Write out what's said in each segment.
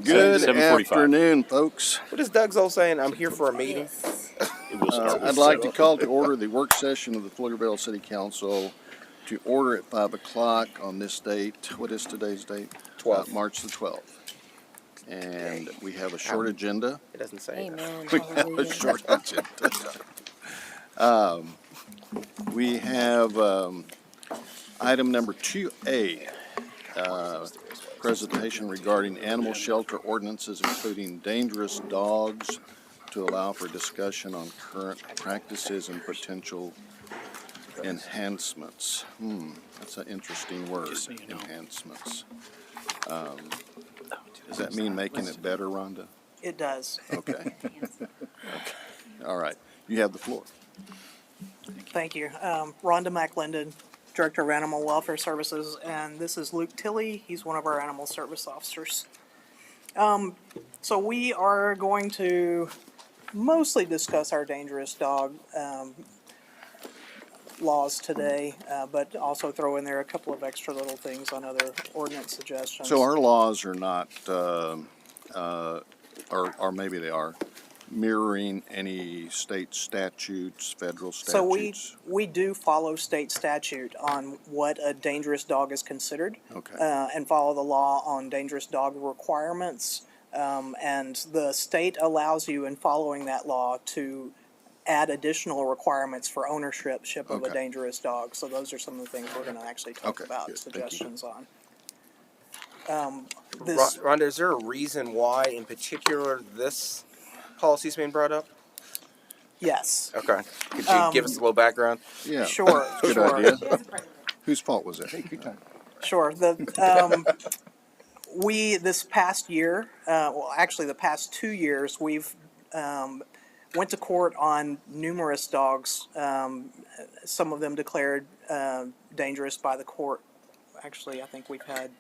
Good 7:45. afternoon, folks. What is Doug's old saying? I'm here for a meeting. It will start with I'd like to 7. call to order the work session of the Pflugerville City Council to order at 5 o'clock on this date. What is today's date? 12th. March the 12th. And we have a short agenda. It doesn't say. Amen. We have a short agenda. We have item number 2A, presentation regarding animal shelter ordinances, including dangerous dogs, to allow for discussion on current practices and potential enhancements. That's an interesting word, enhancements. Does that mean making it better, Rhonda? It does. Okay. All right. You have the floor. Thank you. Rhonda McLendon, Director of Animal Welfare Services, and this is Luke Tilley. He's one of our animal service officers. So we are going to mostly discuss our dangerous dog laws today, but also throw in there a couple of extra little things on other ordinance suggestions. So our laws are not, or maybe they are, mirroring any state statutes, federal statutes? So we do follow state statute on what a dangerous dog is considered. Okay. And follow the law on dangerous dog requirements. And the state allows you in following that law to add additional requirements for ownership of a Okay. dangerous dog. So those are some of the things we're going to actually talk Okay, about good. Thank you. suggestions on. Rhonda, is there a reason why, in particular, this policy is being brought up? Yes, Okay. Could you give us a little background? Yeah. sure, Good sure. idea. Whose fault was it? Sure. We, this past year, well, actually the past 2 years, we've went to court on numerous dogs. Some of them declared dangerous by the court. Actually, I think we've had.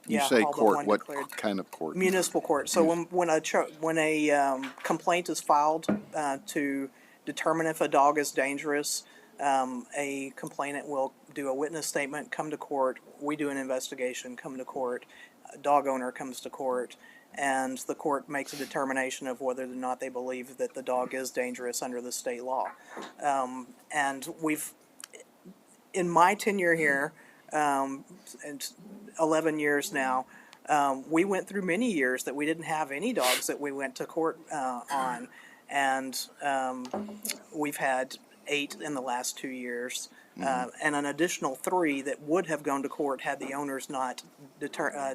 You Yeah, say all but court, one what declared. kind of court? Municipal court. So when a complaint is filed to determine if a dog is dangerous, a complainant will do a witness statement, come to court. We do an investigation, come to court. A dog owner comes to court, and the court makes a determination of whether or not they believe that the dog is dangerous under the state law. And we've, in my tenure here, and 11 years now, we went through many years that we didn't have any dogs that we went to court on, and we've had 8 in the last 2 years, and an additional 3 that would have gone to court had the owners not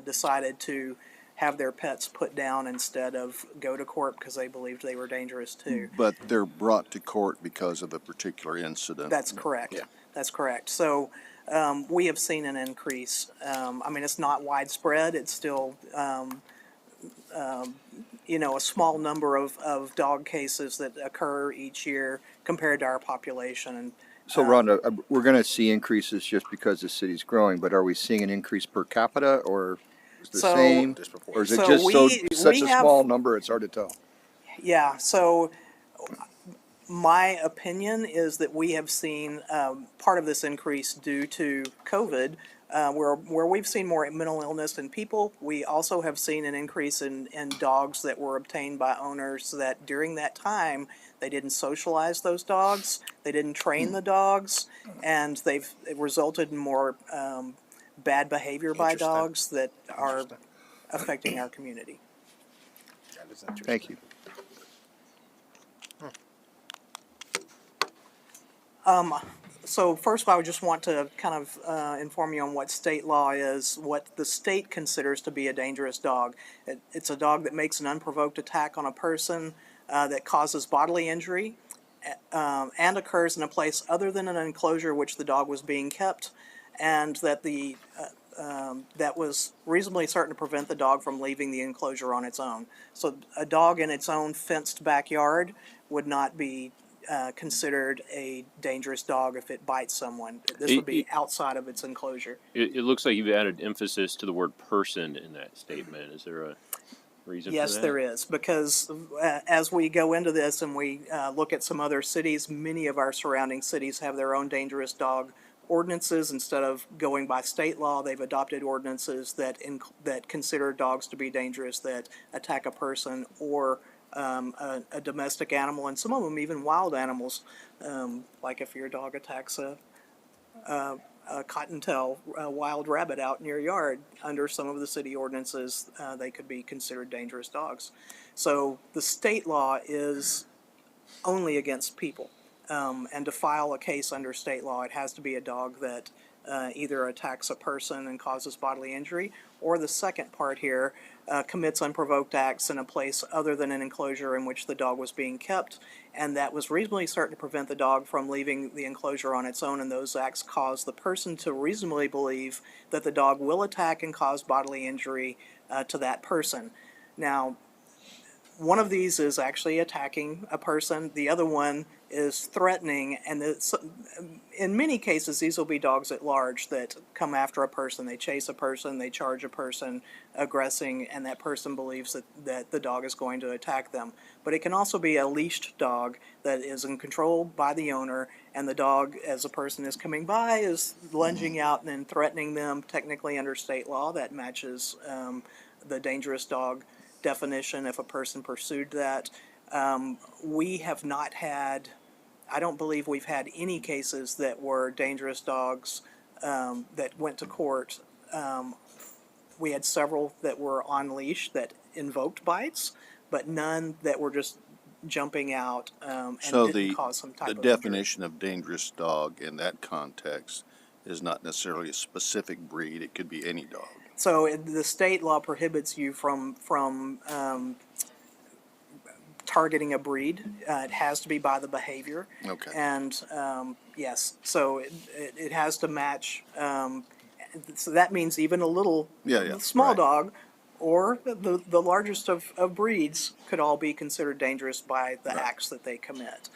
decided to have their pets put down instead of go to court because they believed they were dangerous too. But they're brought to court because of a particular incident. That's correct. Yeah. That's correct. So we have seen an increase. I mean, it's not widespread. It's still, a small number of dog cases that occur each year compared to our population. And So, Rhonda, we're going to see increases just because the city's growing, but are we seeing an increase per capita, or is it the So- same? Or is it so just such we a have- small number, it's hard to tell? yeah, so my opinion is that we have seen part of this increase due to COVID, where we've seen more mental illness in people. We also have seen an increase in dogs that were obtained by owners that during that time, they didn't socialize those dogs, they didn't train the dogs, and it resulted in more bad behavior by Interesting. dogs that are affecting our community. That is interesting. Thank you. So first of all, I just want to kind of inform you on what state law is, what the state considers to be a dangerous dog. It's a dog that makes an unprovoked attack on a person, that causes bodily injury, and occurs in a place other than an enclosure which the dog was being kept, and that that was reasonably certain to prevent the dog from leaving the enclosure on its own. So a dog in its own fenced backyard would not be considered a dangerous dog if it bites someone. This would be outside of its enclosure. It looks like you've added emphasis to the word person in that statement. Is there a reason for that? Yes, there is, because as we go into this and we look at some other cities, many of our surrounding cities have their own dangerous dog ordinances, instead of going by state law, they've adopted ordinances that that consider dogs to be dangerous, that attack a person or a domestic animal, and some of them even wild animals, like if your dog attacks a cottontail, a wild rabbit out in your yard. Under some of the city ordinances, they could be considered dangerous dogs. So the state law is only against people. And to file a case under state law, it has to be a dog that either attacks a person and causes bodily injury, or the second part here, commits unprovoked acts in a place other than an enclosure in which the dog was being kept, and that was reasonably certain to prevent the dog from leaving the enclosure on its own, and those acts cause the person to reasonably believe that the dog will attack and cause bodily injury to that person. Now, one of these is actually attacking a person. The other one is threatening, and in many cases, these will be dogs at large that come after a person. They chase a person, they charge a person, aggressing, and that person believes that the dog is going to attack them. But it can also be a leashed dog that is in control by the owner, and the dog, as a person is coming by, is lunging out and then threatening them. Technically, under state law, that matches the dangerous dog definition if a person pursued that. We have not had, I don't believe we've had any cases that were dangerous dogs that went to court. We had several that were on leash that invoked bites, but none that were just jumping out and So didn't cause some type the of injury. definition of dangerous dog in that context is not necessarily a specific breed. It could be any dog. So the state law prohibits you from targeting a breed. It has to be by the behavior. Okay. And yes, so it has to match. So that means even a little small right. dog or the largest of breeds could all be considered dangerous by the acts that they commit.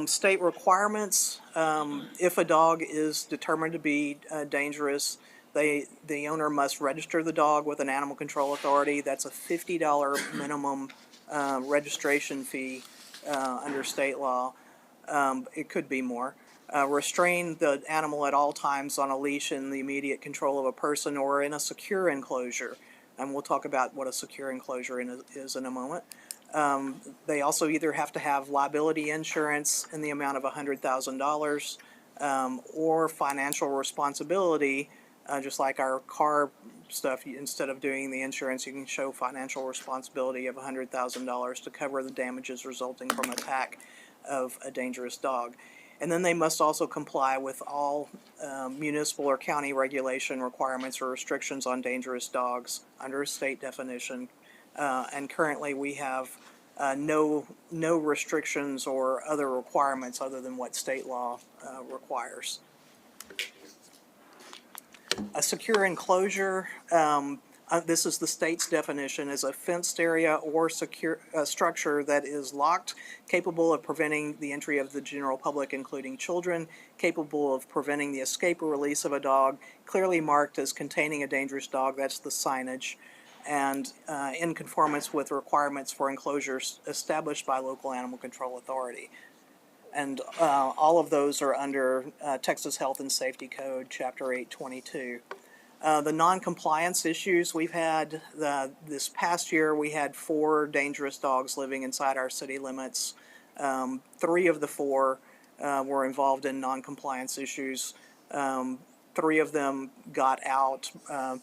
State requirements, if a dog is determined to be dangerous, the owner must register the dog with an animal control authority. That's a $50 minimum registration fee under state law. It could be more. Restrain the animal at all times on a leash in the immediate control of a person or in a secure enclosure. And we'll talk about what a secure enclosure is in a moment. They also either have to have liability insurance in the amount of $100,000 or financial responsibility, just like our car stuff. Instead of doing the insurance, you can show financial responsibility of $100,000 to cover the damages resulting from attack of a dangerous dog. And then they must also comply with all municipal or county regulation requirements or restrictions on dangerous dogs under a state definition. And currently we have no restrictions or other requirements other than what state law requires. A secure enclosure, this is the state's definition, is a fenced area or secure structure that is locked, capable of preventing the entry of the general public, including children, capable of preventing the escape or release of a dog, clearly marked as containing a dangerous dog, that's the signage, and in conformance with requirements for enclosures established by local animal control authority. And all of those are under Texas Health and Safety Code, Chapter 822. The non-compliance issues we've had, this past year we had 4 dangerous dogs living inside our city limits. 3 of the 4 were involved in non-compliance issues. 3 of them got out.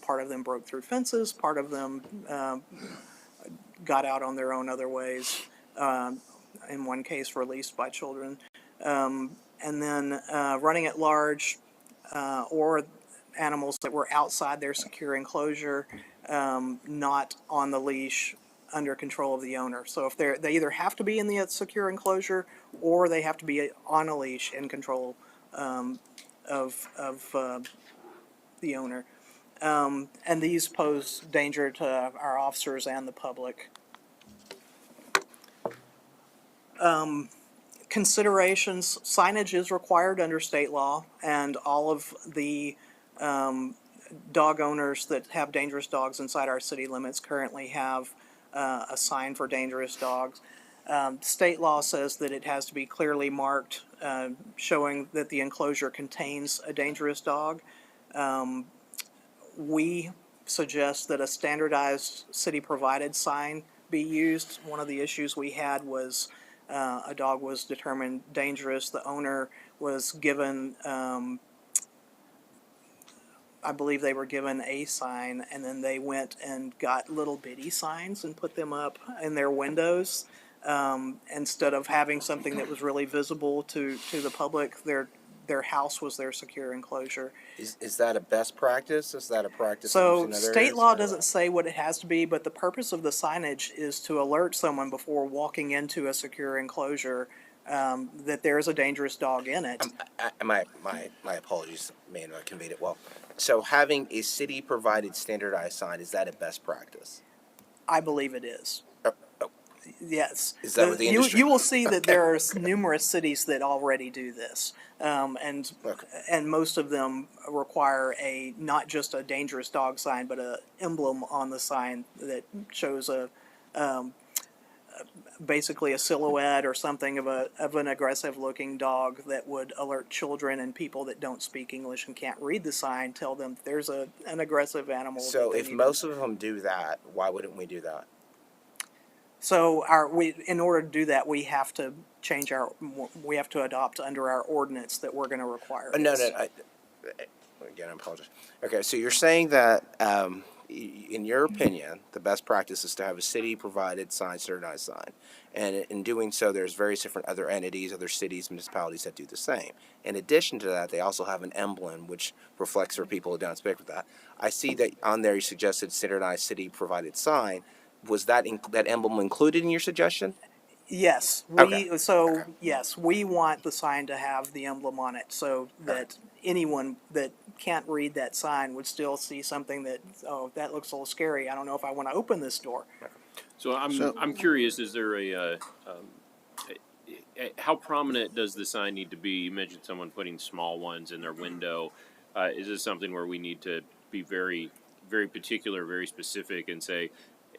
Part of them broke through fences. Part of them got out on their own other ways. In one case, released by children. And then running at large or animals that were outside their secure enclosure, not on the leash, under control of the owner. So if they either have to be in the secure enclosure or they have to be on a leash in control of the owner. And these pose danger to our officers and the public. Considerations, signage is required under state law, and all of the dog owners that have dangerous dogs inside our city limits currently have a sign for dangerous dogs. State law says that it has to be clearly marked, showing that the enclosure contains a dangerous dog. We suggest that a standardized city-provided sign be used. One of the issues we had was a dog was determined dangerous. The owner was given, I believe they were given a sign, and then they went and got little bitty signs and put them up in their windows. Instead of having something that was really visible to the public, their house was their secure enclosure. Is that a best practice? Is that a practice? So used in other state areas? law doesn't say what it has to be, but the purpose of the signage is to alert someone before walking into a secure enclosure that there is a dangerous dog in it. My apologies, may not have conveyed it well. So having a city provided standardized sign, is that a best practice? I believe it is. Oh, Yes. Is that what the industry- You will see that there are numerous cities that already do this, and most of them require not just a dangerous dog sign, but a emblem on the sign that shows basically a silhouette or something of an aggressive looking dog that would alert children and people that don't speak English and can't read the sign, tell them there's an aggressive animal. So that they if need most of them do that, why wouldn't we do that? So in order to do that, we have to we have to adopt under our ordinance that we're going to require. No, this. again, I apologize. Okay, so you're saying that, in your opinion, the best practice is to have a city-provided sign, standardized sign. And in doing so, there's various different other entities, other cities, municipalities that do the same. In addition to that, they also have an emblem which reflects for people who don't speak with that. I see that on there you suggested standardized city-provided sign. Was that that emblem included in your suggestion? Yes, yes, we want the sign to have the emblem on it so that anyone that can't read that sign would still see something that, oh, that looks a little scary. I don't know if I want to open this door. So I'm curious. Is there how prominent does the sign need to be? You mentioned someone putting small ones in their window. Is this something where we need to be very, very particular, very specific, and say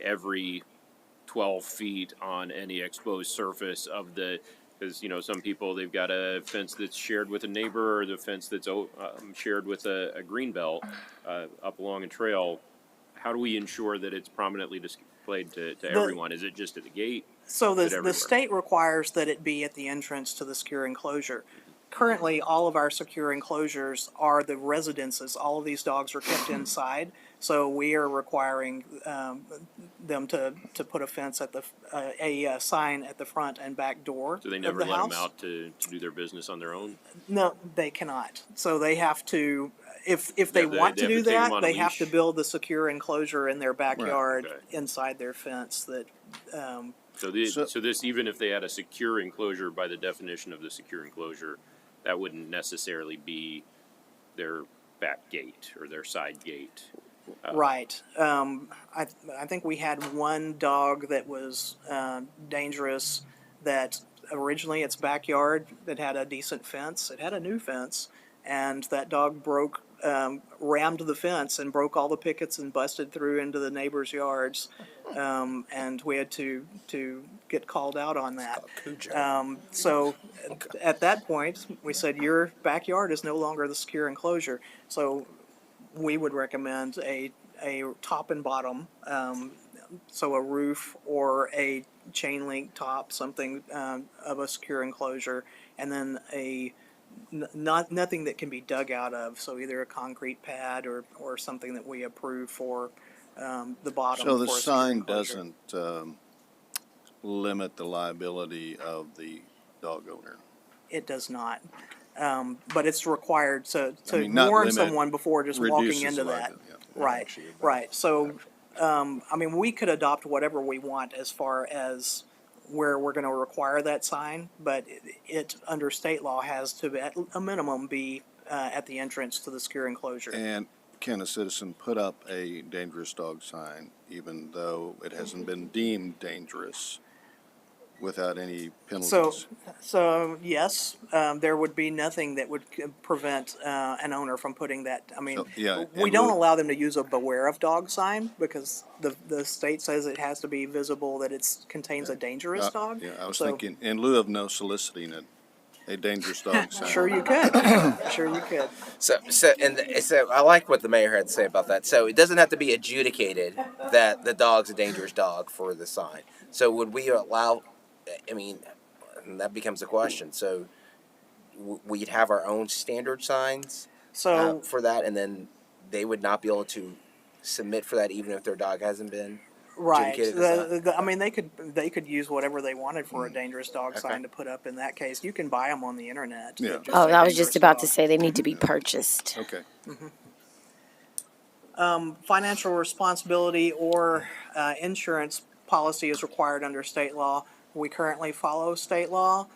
every 12 feet on any exposed surface of because some people, they've got a fence that's shared with a neighbor, or the fence that's shared with a green belt up along a trail. How do we ensure that it's prominently displayed to everyone? Is it just at the gate? So the state requires that it be at the entrance to the secure enclosure. Currently, all of our secure enclosures are the residences. All of these dogs are kept inside, so we are requiring them to put a fence at a sign at the front and back door. So they of never the let house. them out to do their business on their own? No, they cannot. So they have to, if they want to they do have to take them that, on a they have to leash? build the secure enclosure in their backyard okay. inside their fence that. So this, even if they had a secure enclosure, by the definition of the secure enclosure, that wouldn't necessarily be their back gate or their side gate. Right. I think we had one dog that was dangerous that originally its backyard that had a decent fence. It had a new fence, and that dog rammed the fence and broke all the pickets and busted through into the neighbors' yards. And we had to get called out on that. So at that point, we said, your backyard is no longer the secure enclosure. So we would recommend a top and bottom, so a roof or a chain link top, something of a secure enclosure, and then nothing that can be dug out of. So either a concrete pad or something that we approve for the bottom. So the for a secure sign enclosure. doesn't limit the liability of the dog owner. It does not. But it's required to not warn limit, someone before just walking reduces into the that. liability, yeah. Right, right. So, we could adopt whatever we want as far as where we're going to require that sign, but it under state law has to, at a minimum, be at the entrance to the secure enclosure. And can a citizen put up a dangerous dog sign even though it hasn't been deemed dangerous without any So, penalties. so yes, there would be nothing that would prevent an owner from putting that. I mean, So, yeah, we in don't lieu- allow them to use a beware of dog sign because the state says it has to be visible that it contains a dangerous dog. Yeah, I was So, thinking, in lieu of no soliciting a dangerous dog sign. sure you could. Sure you could. So I like what the mayor had to say about that. So it doesn't have to be adjudicated that the dog's a dangerous dog for the sign. So would we allow? I mean, and that becomes a question. So we'd have our own standard signs So, for that, and then they would not be able to submit for that, even if their dog hasn't been right. adjudicated as that. I mean, they could use whatever they wanted for a dangerous dog Okay. sign to put up in that case. You can buy them on the internet. Yeah. that Oh, say I was just dangerous about dog. to say they need to be purchased. Okay. Financial responsibility or insurance policy is required under state law. We currently follow state law.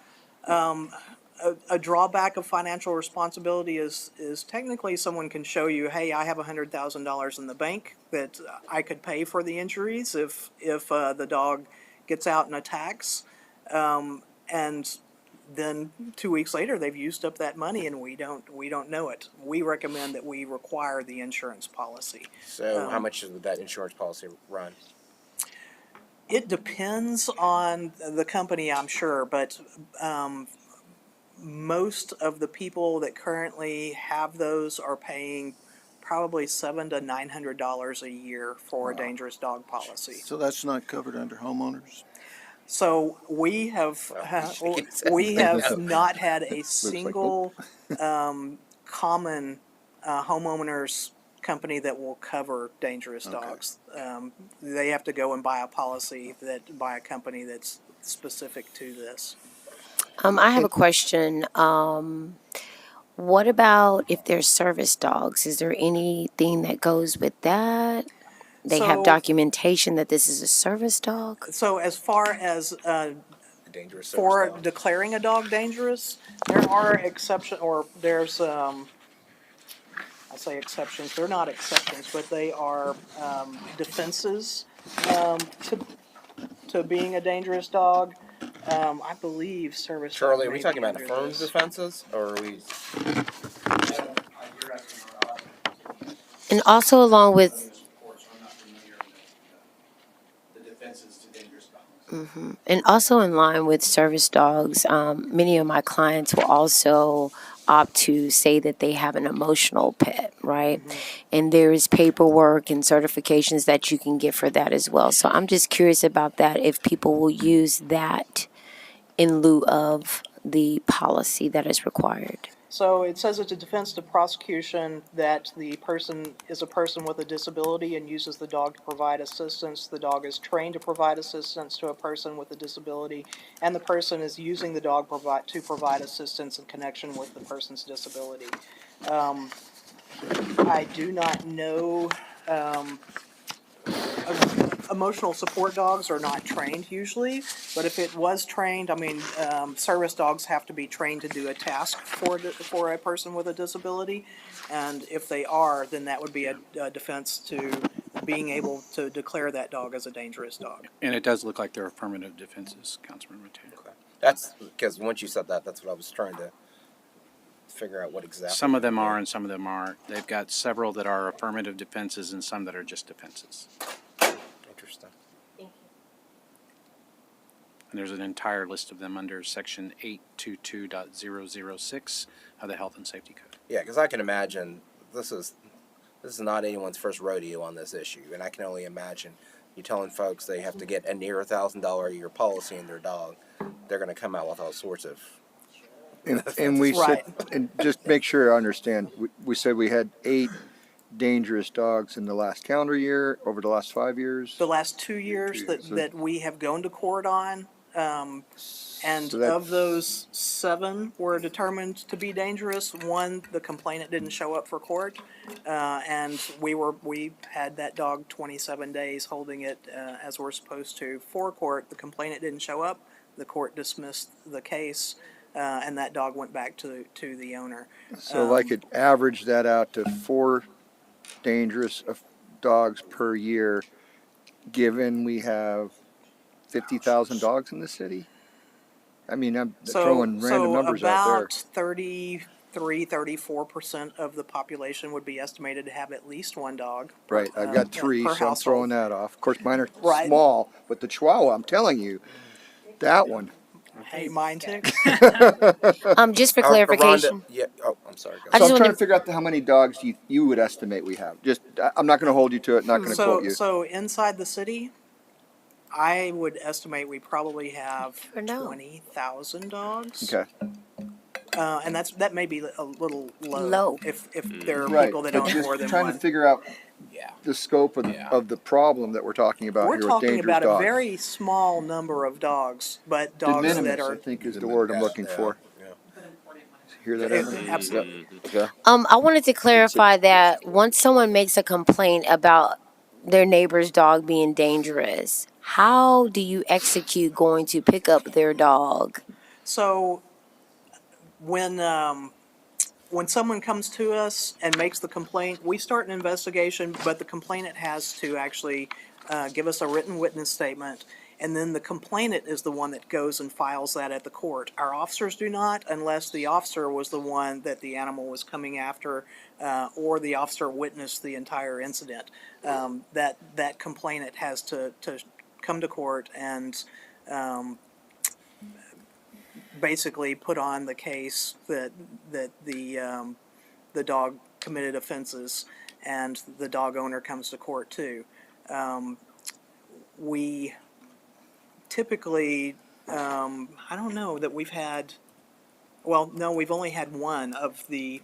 A drawback of financial responsibility is technically someone can show you, hey, I have $100,000 in the bank that I could pay for the injuries if the dog gets out and attacks, and then 2 weeks later they've used up that money and we don't know it. We recommend that we require the insurance policy. So how much would that insurance policy run? It depends on the company, I'm sure, but most of the people that currently have those are paying probably $700 to $900 a year for a dangerous dog policy. So that's not covered under homeowners? So we have Well, we have not had a like, single common homeowners company that will cover dangerous dogs. They have to go and buy a policy by a company that's specific to this. I have a question. What about if they're service dogs? Is there anything that goes with that? They have So- documentation that this is a service dog? So as far as Dangerous for service dog. declaring a dog dangerous, there are exceptions, or there's, I say exceptions, they're not exceptions, but they are defenses to being a dangerous dog. I believe service dog Charlie, are may we talking be about under affirmative this. defenses, or are we? And also along with, and also in line with service dogs, many of my clients will also opt to say that they have an emotional pet, right? And there is paperwork and certifications that you can get for that as well. So I'm just curious about that, if people will use that in lieu of the policy that is required. So it says it's a defense to prosecution that the person is a person with a disability and uses the dog to provide assistance. The dog is trained to provide assistance to a person with a disability, and the person is using the dog to provide assistance in connection with the person's disability. I do not know. Emotional support dogs are not trained usually, but if it was trained, I mean, service dogs have to be trained to do a task for a person with a disability, and if they are, then that would be a defense to being able to declare that dog as a dangerous dog. And it does look like they're affirmative defenses, Councilman Mateo. That's because once you said that, that's what I was trying to figure out what exactly. Some of them are and some of them aren't. They've got several that are affirmative defenses and some that are just defenses. Interesting. And there's an entire list of them under section 822.006 of the Health and Safety Code. Yeah, because I can imagine this is not anyone's first rodeo on this issue, and I can only imagine you telling folks they have to get a near $1,000 a year policy in their dog. They're going to come out with all sorts of. And we Right. said, and just make sure I understand, we said we had 8 dangerous dogs in the last calendar year, over the last 5 years. The last 2 years years. that we have gone to court on, and So that's- of those 7 were determined to be dangerous. 1, the complainant didn't show up for court, and we had that dog 27 days holding it as we're supposed to for court. The complainant didn't show up. The court dismissed the case, and that dog went back to the owner. So I could average that out to 4 dangerous dogs per year, given we have 50,000 dogs in the city? I mean, I'm So, throwing random numbers out there. about 34% of the population would be estimated to have at least one dog. Right, I've got three, per so I'm household. throwing that off. Of course, mine are Right. small, but the Chihuahua, I'm telling you, that one. Hey, mine too. Just for Rhonda, clarification, yeah. Oh, I'm sorry. Go I ahead. So just I'm want trying to to, figure out how many dogs you would estimate we have. Just, I'm not going to hold you to it, not going to quote you. So inside the city, I would estimate we probably have never know. 20,000 dogs. Okay, And that may be a little low, Low. if there are right, people that but own just more than trying one. to figure out Yeah. the scope Yeah. of the problem that we're talking about We're here with talking dangerous about a dogs. very small number of dogs, but De dogs that minimis, I are think, is the word I'm looking for. Hear that, Emily? absolutely. Okay. I wanted to clarify that once someone makes a complaint about their neighbor's dog being dangerous, how do you execute going to pick up their dog? So when someone comes to us and makes the complaint, we start an investigation, but the complainant has to actually give us a written witness statement, and then the complainant is the one that goes and files that at the court. Our officers do not, unless the officer was the one that the animal was coming after, or the officer witnessed the entire incident. That complainant has to come to court and basically put on the case that the dog committed offenses, and the dog owner comes to court too. We typically, I don't know that we've had. Well, no, we've only had one of the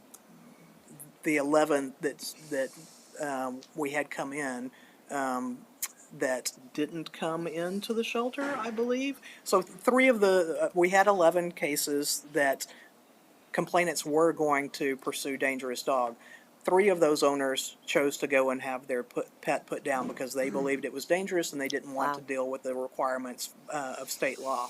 11 that we had come in. That didn't come into the shelter, I believe. So three of the we had 11 cases that complainants were going to pursue dangerous dog. Three of those owners chose to go and have their pet put down because they believed it was dangerous and they didn't want Wow. to deal with the requirements of state law.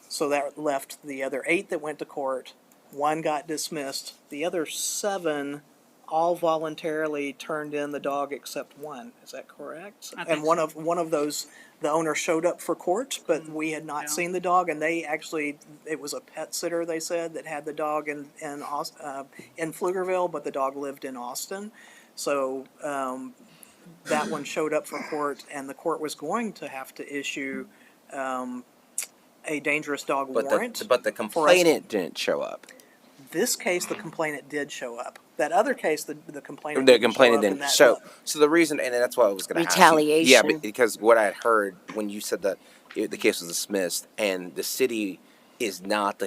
So that left the other 8 that went to court. One got dismissed. The other 7 all voluntarily turned in the dog except one. Is that correct? I And think one of those, the owner showed up for court, but we had not Yeah. seen the dog, and they actually, it was a pet sitter, they said, that had the dog in Pflugerville, but the dog lived in Austin. So that one showed up for court, and the court was going to have to issue a dangerous dog But warrant. the complainant didn't show up. This case, the complainant did show up. That other case, the complainant The didn't show complainant up, and didn't. that So the reason, and that's what I was going to ask you. Yeah, Retaliation. because what I had heard when you said that the case was dismissed, and the city is not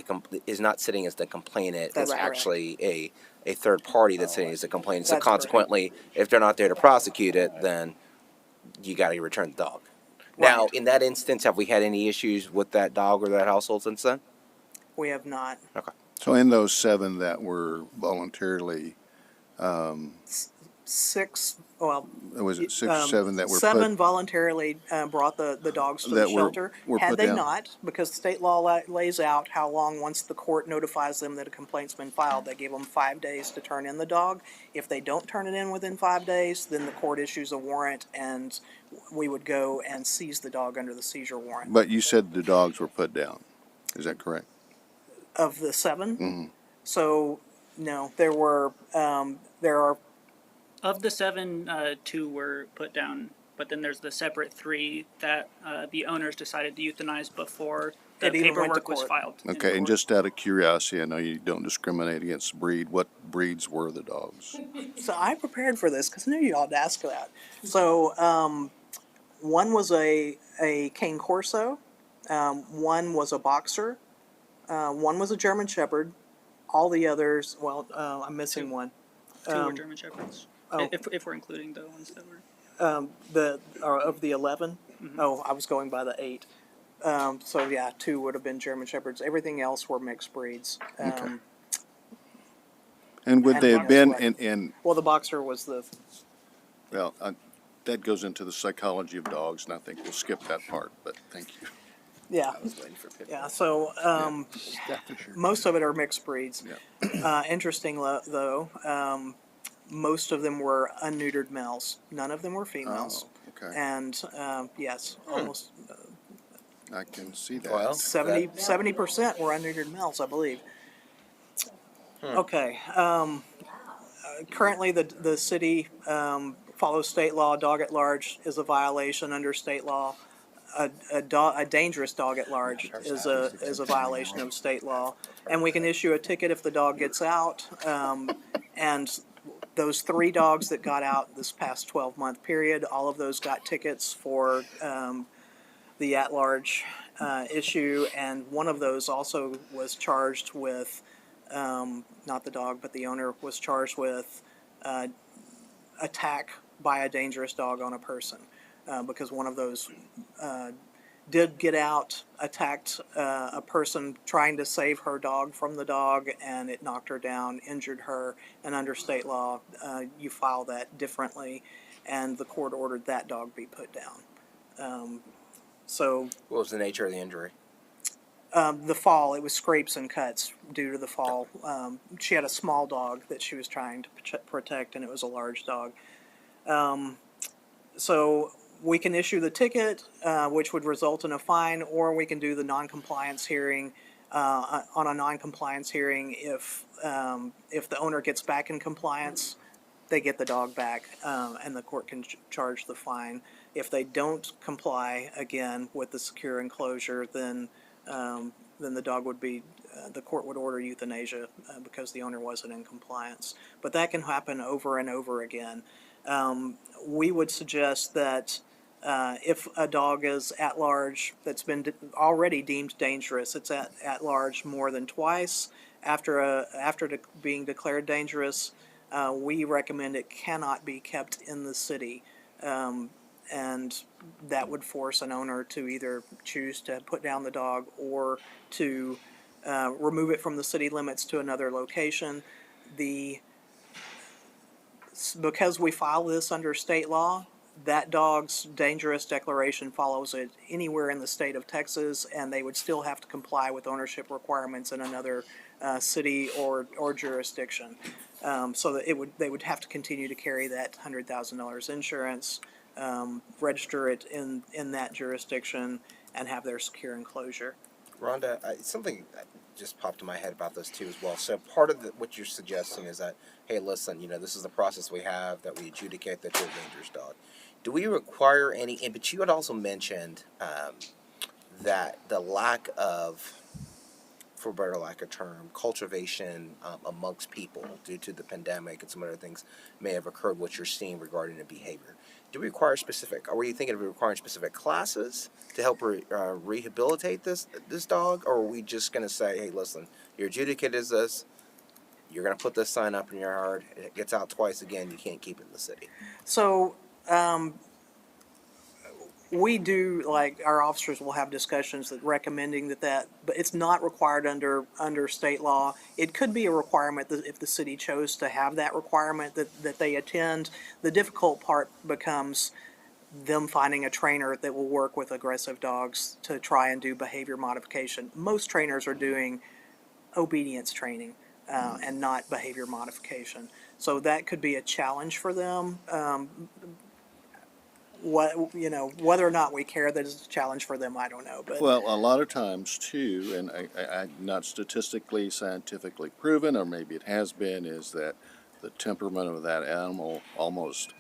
is not sitting as the complainant. That's It's correct. actually a third party that's sitting as the complainant. So That's correct. consequently, if they're not there to prosecute it, then you got to return the dog. Now, Right. in that instance, have we had any issues with that dog or that household since then? we have not. Okay. So in those 7 that were voluntarily, 6, well, was it 6 or 7 that were 7 put, voluntarily brought the dogs to the that were- shelter. were Had put they down. not, because state law lays out how long, once the court notifies them that a complaint's been filed, they give them 5 days to turn in the dog. If they don't turn it in within 5 days, then the court issues a warrant, and we would go and seize the dog under the seizure warrant. but you said the dogs were put down. Is that correct? Of the 7? Mm-hmm. So, no, there are Of the 7, 2 were put down, but then there's the separate 3 that the owners decided to euthanize before the It even went to paperwork was court. filed. in Okay, and court. just out of curiosity, I know you don't discriminate against breed. What breeds were the dogs? So I prepared for this because I knew you all would ask that. So one was a Cane Corso, one was a boxer, one was a German Shepherd. All the others, well, I'm missing 2. one. 2 were um, German Shepherds. oh. If we're including the ones that were. Of the 11. Oh, I was going by the 8. So yeah, 2 would have been German Shepherds. Everything else were mixed breeds. And would And they have been boxer. in Well, the boxer was the well, that goes into the psychology of dogs, and I think we'll skip that part, but thank you. yeah. I was waiting for Pip. Yeah, so most of it are mixed breeds. Interesting though, most of them were unneutered males. None of them were females. Oh, okay. And yes, almost I can see that. Well, 70% were uninjured males, I believe. Okay, currently the city, follows state law. Dog at large is a violation under state law. A dangerous dog at large is a violation of state law. And we can issue a ticket if the dog gets out. And those 3 dogs that got out this past 12-month period, all of those got tickets for, the at-large, issue. And one of those also was charged with, not the dog, but the owner was charged with, attack by a dangerous dog on a person, because one of those, did get out, attacked, a person trying to save her dog from the dog, and it knocked her down, injured her. And under state law, you file that differently, and the court ordered that dog be put down. So what was the nature of the injury? the fall, it was scrapes and cuts due to the fall. She had a small dog that she was trying to protect, and it was a large dog. So we can issue the ticket, which would result in a fine, or we can do the noncompliance hearing. On a noncompliance hearing, if the owner gets back in compliance, they get the dog back, and the court can charge the fine. If they don't comply again with the secure enclosure, then the dog would be, the court would order euthanasia because the owner wasn't in compliance. But that can happen over and over again. We would suggest that if a dog is at large that's been already deemed dangerous, it's at large more than twice after being declared dangerous, we recommend it cannot be kept in the city. And that would force an owner to either choose to put down the dog or to remove it from the city limits to another location. Because we file this under state law, that dog's dangerous declaration follows it anywhere in the state of Texas, and they would still have to comply with ownership requirements in another city or jurisdiction. So that they would have to continue to carry that $100,000 insurance, register it in that jurisdiction, and have their secure enclosure. Rhonda, something that just popped in my head about this too as well. So part of what you're suggesting is that, hey, listen, this is the process we have, that we adjudicate that you're a dangerous dog. Do we require any? But you had also mentioned that the lack of, for better lack of term, cultivation amongst people due to the pandemic and some other things may have occurred. What you're seeing regarding the behavior. Do we require are you thinking of requiring specific classes to help rehabilitate this dog, or are we just going to say, hey, listen, you're adjudicated as this, you're going to put this sign up in your yard, it gets out twice again, you can't keep it in the city? So we do, like, our officers will have discussions that recommending that, but it's not required under state law. It could be a requirement that if the city chose to have that requirement that they attend. The difficult part becomes them finding a trainer that will work with aggressive dogs to try and do behavior modification. Most trainers are doing obedience training and not behavior modification. So that could be a challenge for them. Whether or not we care that it's a challenge for them, I don't know. But Well, a lot of times too, and I not statistically, scientifically proven, or maybe it has been, is that the temperament of that animal almost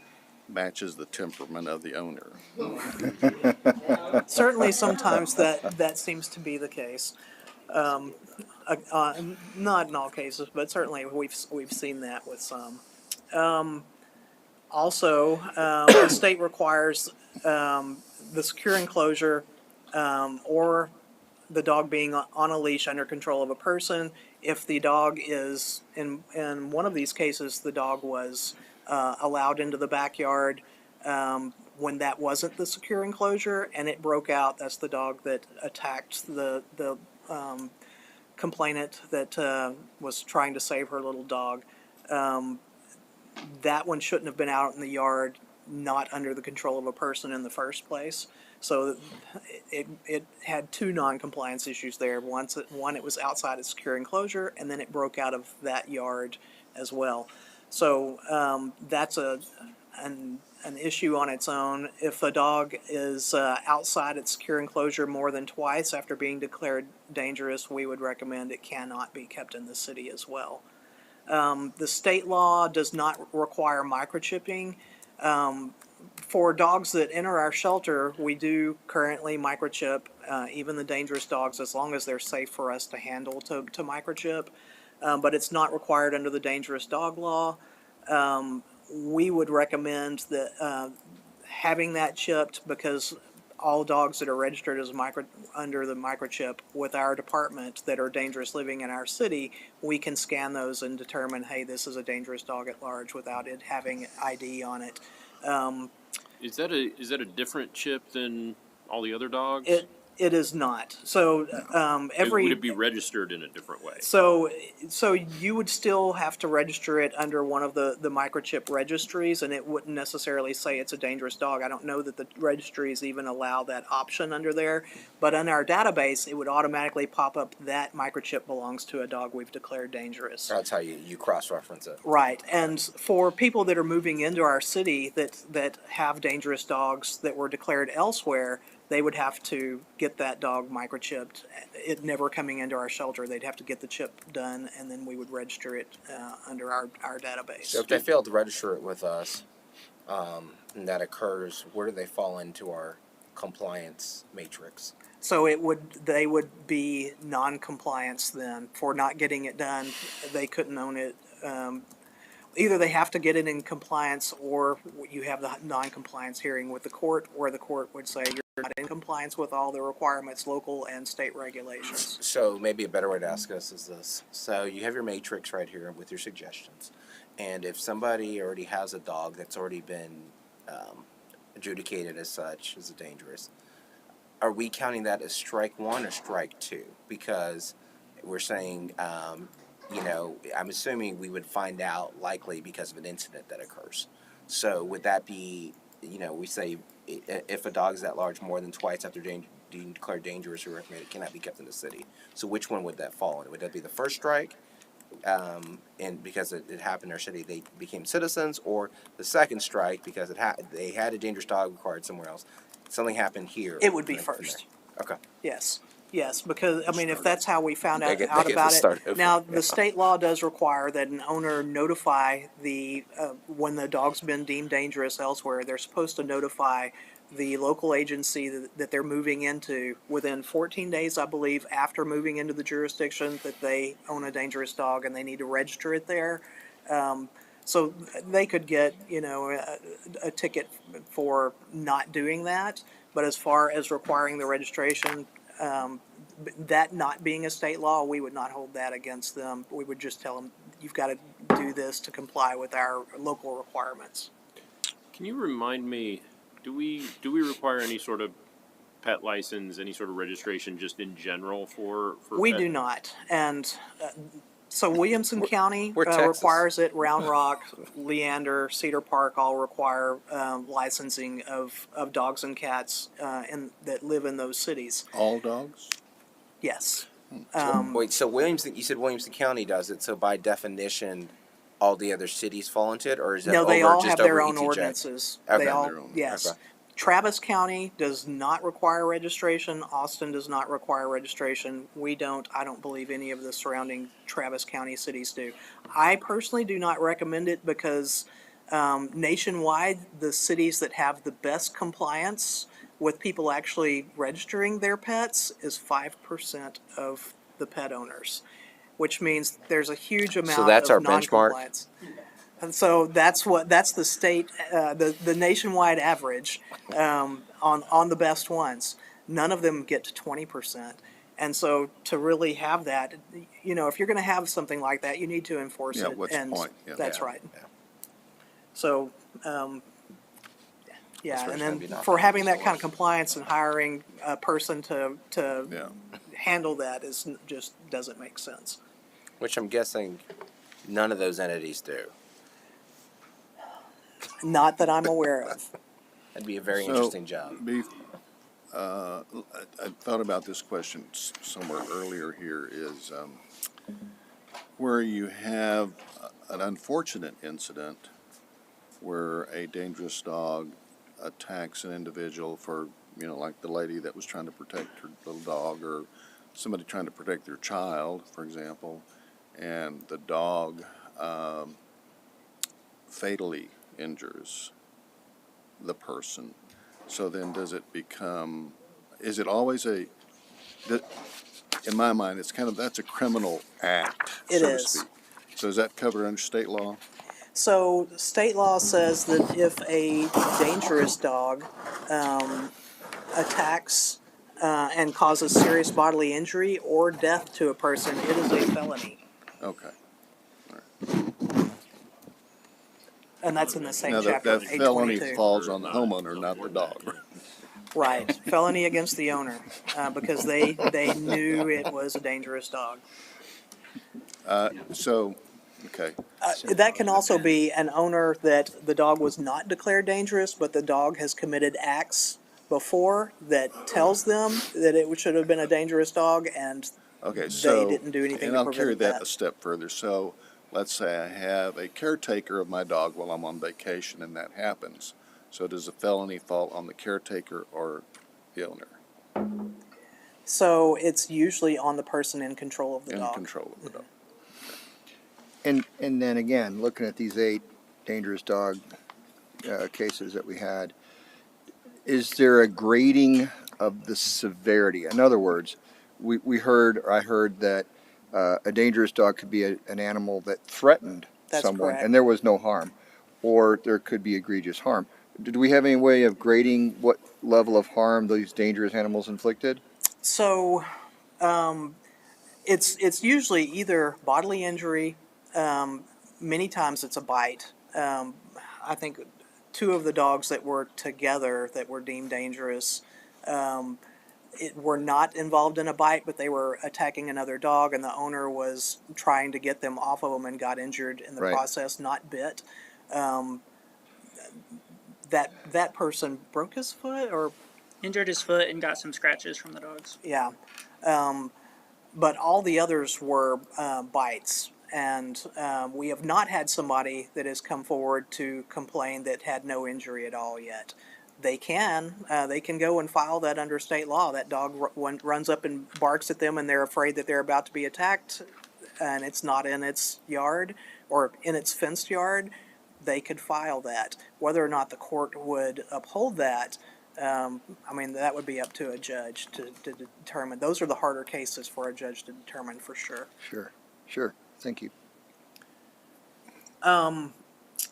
matches the temperament of the owner. certainly sometimes that seems to be the case. Not in all cases, but certainly we've seen that with some. Also, the state requires the secure enclosure or the dog being on a leash under control of a person. If the dog is, in one of these cases, the dog was allowed into the backyard when that wasn't the secure enclosure, and it broke out. That's the dog that attacked the complainant that was trying to save her little dog. That one shouldn't have been out in the yard, not under the control of a person in the first place. So it had two non-compliance issues there. One, it was outside its secure enclosure, and then it broke out of that yard as well. So that's an issue on its own. If a dog is outside its secure enclosure more than twice after being declared dangerous, we would recommend it cannot be kept in the city as well. The state law does not require microchipping. For dogs that enter our shelter, we do currently microchip even the dangerous dogs as long as they're safe for us to handle to microchip. But it's not required under the dangerous dog law. We would recommend that having that chipped, because all dogs that are registered as under the microchip with our department that are dangerous living in our city, we can scan those and determine, hey, this is a dangerous dog at large without it having ID on it. Is that a different chip than all the other dogs? It is not. So Would it be registered in a different way? So you would still have to register it under one of the microchip registries, and it wouldn't necessarily say it's a dangerous dog. I don't know that the registries even allow that option under there, but in our database, it would automatically pop up that microchip belongs to a dog we've declared dangerous. That's how you cross-reference it. Right, and for people that are moving into our city that have dangerous dogs that were declared elsewhere, they would have to get that dog microchipped. It never coming into our shelter. They'd have to get the chip done, and then we would register it under our database. So if they fail to register it with us, and that occurs, where do they fall into our compliance matrix? So they would be non-compliance then for not getting it done. They couldn't own it. Either they have to get it in compliance, or you have the non-compliance hearing with the court, where the court would say you're not in compliance with all the requirements, local and state regulations. So maybe a better way to ask us is this. So you have your matrix right here with your suggestions. And if somebody already has a dog that's already been adjudicated as such, as a dangerous, are we counting that as strike one or strike two? Because we're saying, I'm assuming we would find out likely because of an incident that occurs. So would that be, we say if a dog is that large more than twice after being declared dangerous or recommended, it cannot be kept in the city. So which one would that fall in? Would that be the first strike, and because it happened in our city, they became citizens, or the second strike because they had a dangerous dog acquired somewhere else? Something happened here. It would be first. Okay. Yes, because, if that's how we found out They get about to start it. over. Now, the state law does require that an owner notify when the dog's been deemed dangerous elsewhere, they're supposed to notify the local agency that they're moving into within 14 days, I believe, after moving into the jurisdiction that they own a dangerous dog, and they need to register it there. So they could get, a ticket for not doing that. But as far as requiring the registration, that not being a state law, we would not hold that against them. We would just tell them, you've got to do this to comply with our local requirements. Can you remind me, do we require any sort of pet license, any sort of registration just in general for We pet? do not. And so Williamson County we're Texas. requires it. Round Rock, Leander, Cedar Park all require licensing of dogs and cats that live in those cities. All dogs? Yes. Wait, so you said Williamson County does it, so by definition, all the other cities fall into it, or is it No, they over all just have their over own ETJ? ordinances. Okay. They all, Their own. yes. Okay. Travis County does not require registration. Austin does not require registration. I don't believe any of the surrounding Travis County cities do. I personally do not recommend it because nationwide, the cities that have the best compliance with people actually registering their pets is 5% of the pet owners, which means there's a huge amount that's of our benchmark? non-compliance. And so that's the state, the nationwide average on the best ones. None of them get to 20%. And so to really have that, if you're going to have something like that, you need to enforce Yeah, it. what's the And point? Yeah. that's Yeah, right. yeah. So, That's yeah, where and it's gonna then be nothing for having but that kind of stores. compliance and hiring a person to Yeah. handle that just doesn't make sense. Which I'm guessing none of those entities do. Not that I'm aware of. That'd be a very So, interesting job. I thought about this question somewhere earlier here is where you have an unfortunate incident where a dangerous dog attacks an individual for, like the lady that was trying to protect her little dog, or somebody trying to protect their child, for example, and the dog fatally injures the person. So then is it always in my mind, that's a criminal act, It so to is. speak. So is that covered under state law? So state law says that if a dangerous dog attacks and causes serious bodily injury or death to a person, it is a felony. Okay. And that's in the same Now, chapter, that felony 822. falls on the homeowner, not the dog. Right, felony against the owner, because they knew it was a dangerous dog. So, okay. That can also be an owner that the dog was not declared dangerous, but the dog has committed acts before that tells them that it should have been a dangerous dog, and Okay, they so, didn't do anything and to I'll carry prevent that that. a step further. So, let's say I have a caretaker of my dog while I'm on vacation and that happens. So does a felony fall on the caretaker or the owner So it's usually on the person in control of the in dog. control of the dog? And then again, looking at these 8 dangerous dog cases that we had, is there a grading of the severity? In other words, I heard that a dangerous dog could be an animal that threatened That's someone correct. and there was no harm, or there could be egregious harm. Do we have any way of grading what level of harm these dangerous animals inflicted? So it's usually either bodily injury. Many times it's a bite. I think 2 of the dogs that were together that were deemed dangerous were not involved in a bite, but they were attacking another dog, and the owner was trying to get them off of them and got injured in the Right. process, not bit. Um, that person broke his foot, or Injured his foot and got some scratches from the dogs. yeah. But all the others were bites. And we have not had somebody that has come forward to complain that had no injury at all yet. They can go and file that under state law. That dog runs up and barks at them, and they're afraid that they're about to be attacked, and it's not in its yard or in its fenced yard. They could file that. Whether or not the court would uphold that, that would be up to a judge to determine. Those are the harder cases for a judge to determine for sure. Sure. Thank you.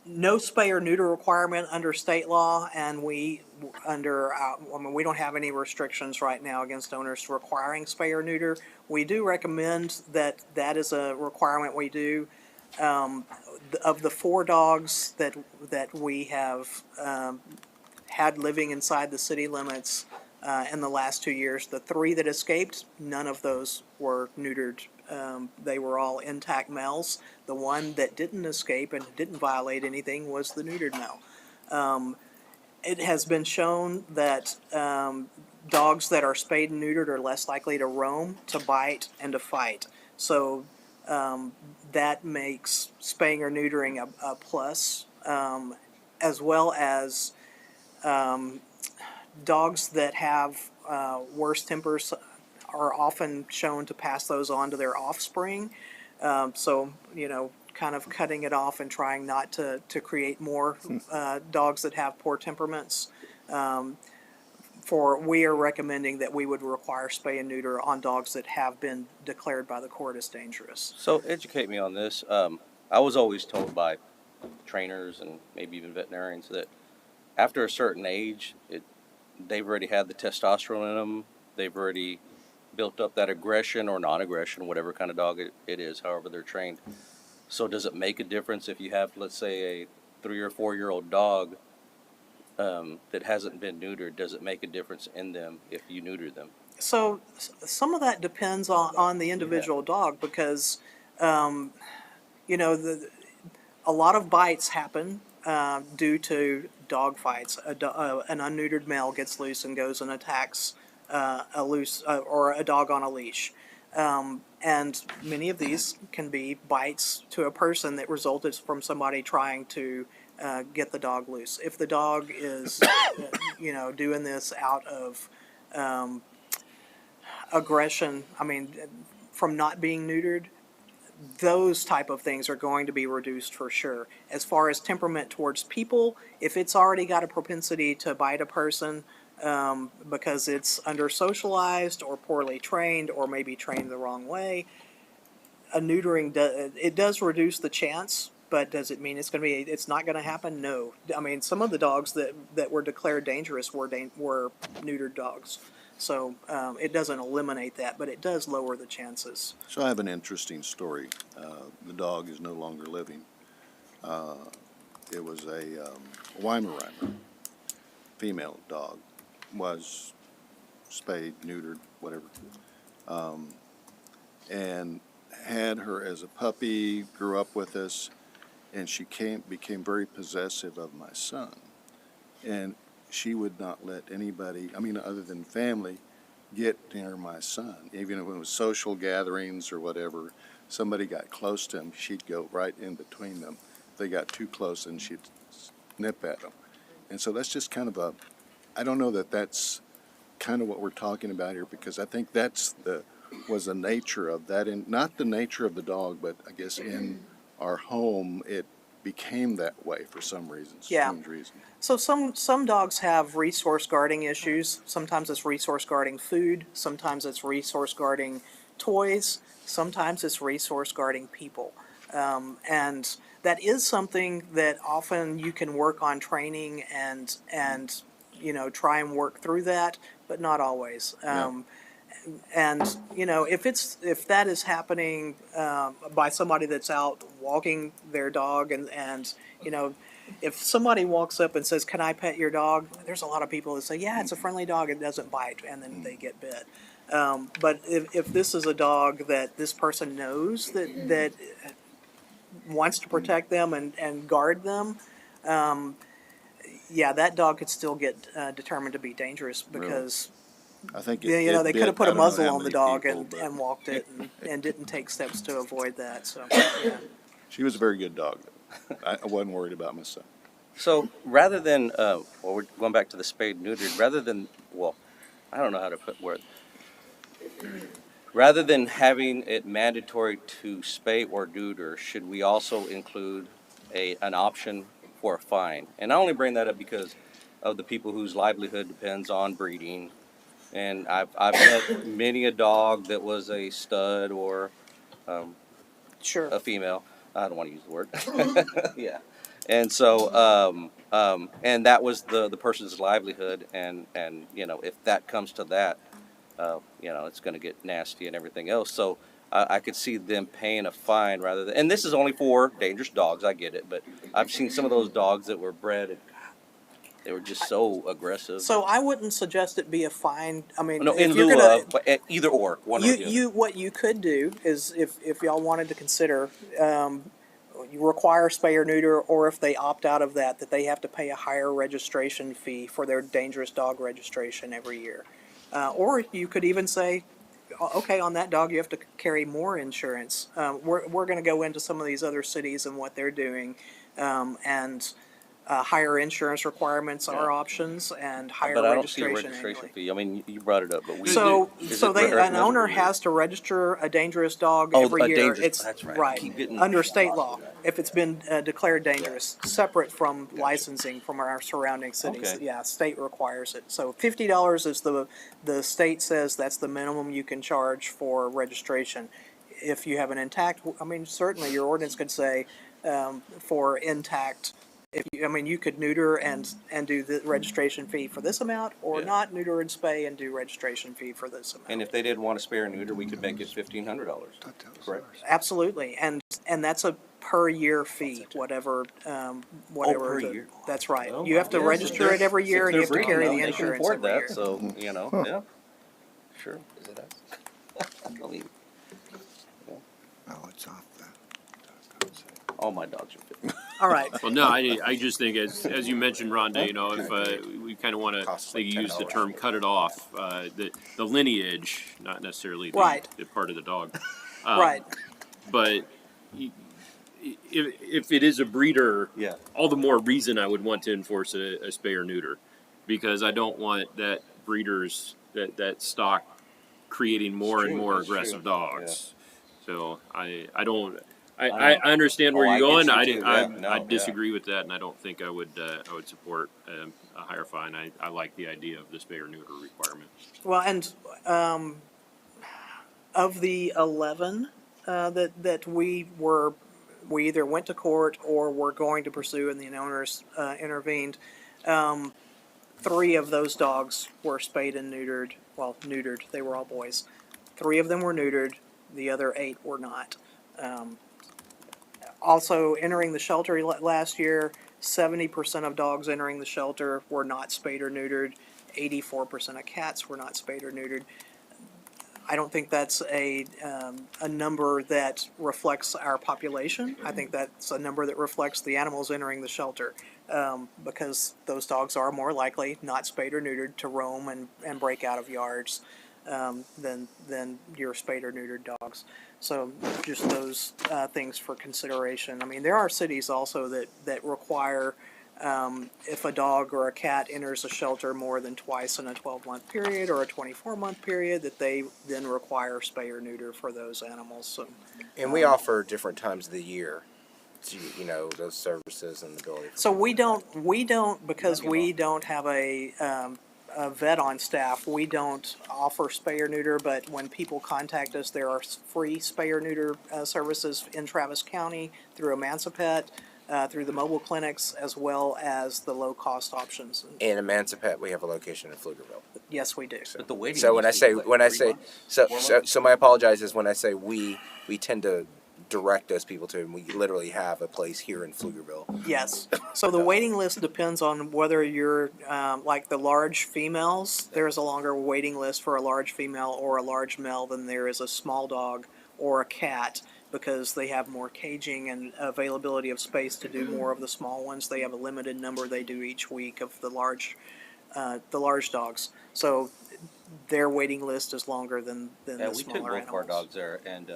No spay or neuter requirement under state law, and we don't have any restrictions right now against owners requiring spay or neuter. We do recommend that is a requirement we do. Of the 4 dogs that we have had living inside the city limits in the last 2 years, the 3 that escaped, none of those were neutered. They were all intact males. The one that didn't escape and didn't violate anything was the neutered male. It has been shown that dogs that are spayed and neutered are less likely to roam, to bite, and to fight. So that makes spaying or neutering a plus, as well as dogs that have worse tempers are often shown to pass those on to their offspring. Kind of cutting it off and trying not to create more dogs that have poor temperaments. We are recommending that we would require spay and neuter on dogs that have been declared by the court as dangerous. So educate me on this. I was always told by trainers and maybe even veterinarians that after a certain age, they've already had the testosterone in them. They've already built up that aggression or non-aggression, whatever kind of dog it is, however they're trained. So does it make a difference if you have, let's say, a 3 or 4 year old dog that hasn't been neutered? Does it make a difference in them if you neuter them? So some of that depends on the individual dog, because a lot of bites happen due to dog fights. An unneutered male gets loose and goes and attacks or a dog on a leash. And many of these can be bites to a person that resulted from somebody trying to get the dog loose. If the dog is, doing this out of aggression, from not being neutered, those type of things are going to be reduced for sure. As far as temperament towards people, if it's already got a propensity to bite a person because it's under socialized or poorly trained or maybe trained the wrong way, a neutering it does reduce the chance. But does it mean it's not going to happen? No. Some of the dogs that were declared dangerous were neutered dogs. So it doesn't eliminate that, but it does lower the chances. So I have an interesting story. The dog is no longer living. It was a Weimaraner, female dog, was spayed, neutered, whatever, and had her as a puppy, grew up with us, and she became very possessive of my son. And she would not let anybody, other than family, get near my son. Even if it was social gatherings or whatever, somebody got close to him, she'd go right in between them. If they got too close, and she'd snip at them. And so that's just kind of I don't know that that's kind of what we're talking about here, because I think was the nature of that, and not the nature of the dog, but I guess in our home, it became that way for some reason, Yeah. strange reason. So some dogs have resource guarding issues. Sometimes it's resource guarding food. Sometimes it's resource guarding toys. Sometimes it's resource guarding people. And that is something that often you can work on training and try and work through that, but not always. And if that is happening by somebody that's out walking their dog, and if somebody walks up and says, "Can I pet your dog?" There's a lot of people that say, "Yeah, it's a friendly dog. It doesn't bite," and then they get bit. But if this is a dog that this person knows that wants to protect them and guard them, that dog could still get determined to be dangerous because. I think They it could bit, have put I a don't know muzzle how on the many dog people, but and walked it and didn't take steps to avoid that. So, she was a very good dog. I wasn't worried about my son. So rather than, we're going back to the spayed neutered, I don't know how to put word. Rather than having it mandatory to spay or neuter, should we also include an option for a fine? And I only bring that up because of the people whose livelihood depends on breeding. And I've met many a dog that was a stud or sure. a female. I don't want to use the word. Yeah. And so, and that was the person's livelihood. And if that comes to that, it's going to get nasty and everything else. So I could see them paying a fine rather than, and this is only for dangerous dogs. I get it. But I've seen some of those dogs that were bred and they were just so aggressive. So I wouldn't suggest it be a fine. No, if in you're lieu gonna, of, but either or, one or the other. what you could do is if y'all wanted to consider, you require spay or neuter, or if they opt out of that they have to pay a higher registration fee for their dangerous dog registration every year. Or you could even say, okay, on that dog you have to carry more insurance. We're going to go into some of these other cities and what they're doing, and higher insurance requirements are options, and higher But I don't see a registration registration annually. fee. I mean, you brought it up, but we. So, Is so it an recommended owner or- has to register a dangerous dog Oh, every a year. dangerous- that's right. I keep getting Under state law, lost with that. if it's been declared dangerous, separate from licensing from our surrounding cities. Okay. Yeah, state requires it. So $50 is the state says that's the minimum you can charge for registration. If you have an intact, certainly your ordinance could say for intact. If you could neuter and do the registration fee for this amount, or Yeah. not neuter and spay and do registration fee for this amount. And if they didn't want to spay or neuter, we could make it $1,500. Correct. Absolutely, and that's a per year fee, whatever. Per year? That's right. Oh, You have to yeah, register it every year, and you have to carry the They can insurance afford every that, year. so yeah, sure. Is it us? I mean, Oh, it's off the. all my dogs are fit. All right. Well, no, I just think as you mentioned, Rhonda, if we kind of want Costs to like use the $10. term "cut it off," the lineage, not necessarily Right. the part of the dog, Right. but if it is a breeder, Yeah. all the more reason I would want to enforce a spay or neuter, because I don't want that breeders that stock creating more and true, more that's true. aggressive dogs. So I don't. I know. I understand where Oh, you're I going. get you too. Yeah, no, I yeah. disagree with that, and I don't think I would support a higher fine. I like the idea of the spay or neuter requirement. Well, and of the 11 that we either went to court or were going to pursue, and the owners intervened. 3 of those dogs were spayed and neutered. Well, neutered. They were all boys. 3 of them were neutered. The other 8 were not. Also, entering the shelter last year, 70% of dogs entering the shelter were not spayed or neutered. 84% of cats were not spayed or neutered. I don't think that's a number that reflects our population. I think that's a number that reflects the animals entering the shelter, because those dogs are more likely, not spayed or neutered, to roam and break out of yards than your spayed or neutered dogs. So just those things for consideration. I mean, there are cities also that require, if a dog or a cat enters a shelter more than twice in a 12-month period or a 24-month period, that they then require spay or neuter for those animals. So, And we offer different times of the year, to, those services and the ability. For so people we like that. don't because we don't have a vet on staff. We don't offer spay or neuter, but when people contact us, there are free spay or neuter services in Travis County through Emancipet, through the mobile clinics, as well as the low-cost options. In Emancipet, we have a location in Pflugerville. Yes, we do. But the waiting. So when I list say is like 3 months, 4 months? my apologies is when I say we tend to direct those people to, and we literally have a place here in Pflugerville. Yes. So the waiting list depends on whether you're like the large females. There's a longer waiting list for a large female or a large male than there is a small dog or a cat, because they have more caging and availability of space to do more of the small ones. They have a limited number they do each week of the large dogs. So their waiting list is longer than Yeah, the we took smaller both animals. of our dogs there, and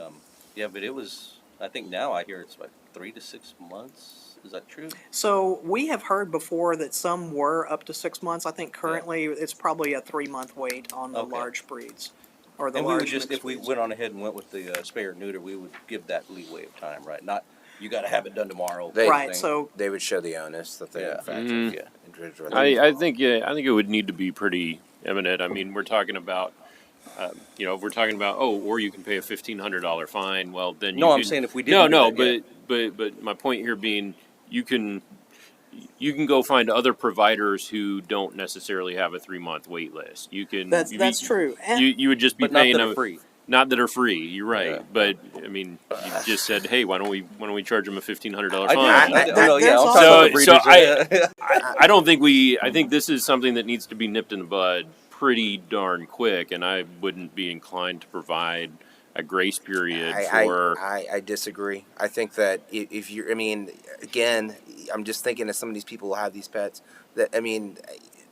yeah, but it was. I think now I hear it's like 3 to 6 months. Is that true? So we have heard before that some were up to 6 months. I think currently it's probably a 3-month wait on the Okay. large breeds, or the And we would large just, mixed if we breeds. went on ahead and went with the spay or neuter, we would give that leeway of time, right? Not you got to have it done tomorrow. They- Right. thing. So They would show the onus that they Yeah. in fact Mhm. have individual. I think it would need to be pretty eminent. I mean, we're talking about. If we're talking about, or you can pay a $1,500 fine. Well, then No, you I'm could, saying if we no, didn't. no, do that, but my point here being, you can go find other providers who don't necessarily have a 3-month wait list. You can. that's true. And You would just be but not paying that them are free. not that are free. You're right, Yeah. but I mean, you just said, hey, why don't we charge them a $1,500 I fine? did. I- Oh, no, yeah, there's I'm also- talking about the So breeders. I don't think I think this is something that needs to be nipped in the bud pretty darn quick, and I wouldn't be inclined to provide a grace period for. I disagree. I think that if you're, I mean, again, I'm just thinking of some of these people who have these pets that, I mean,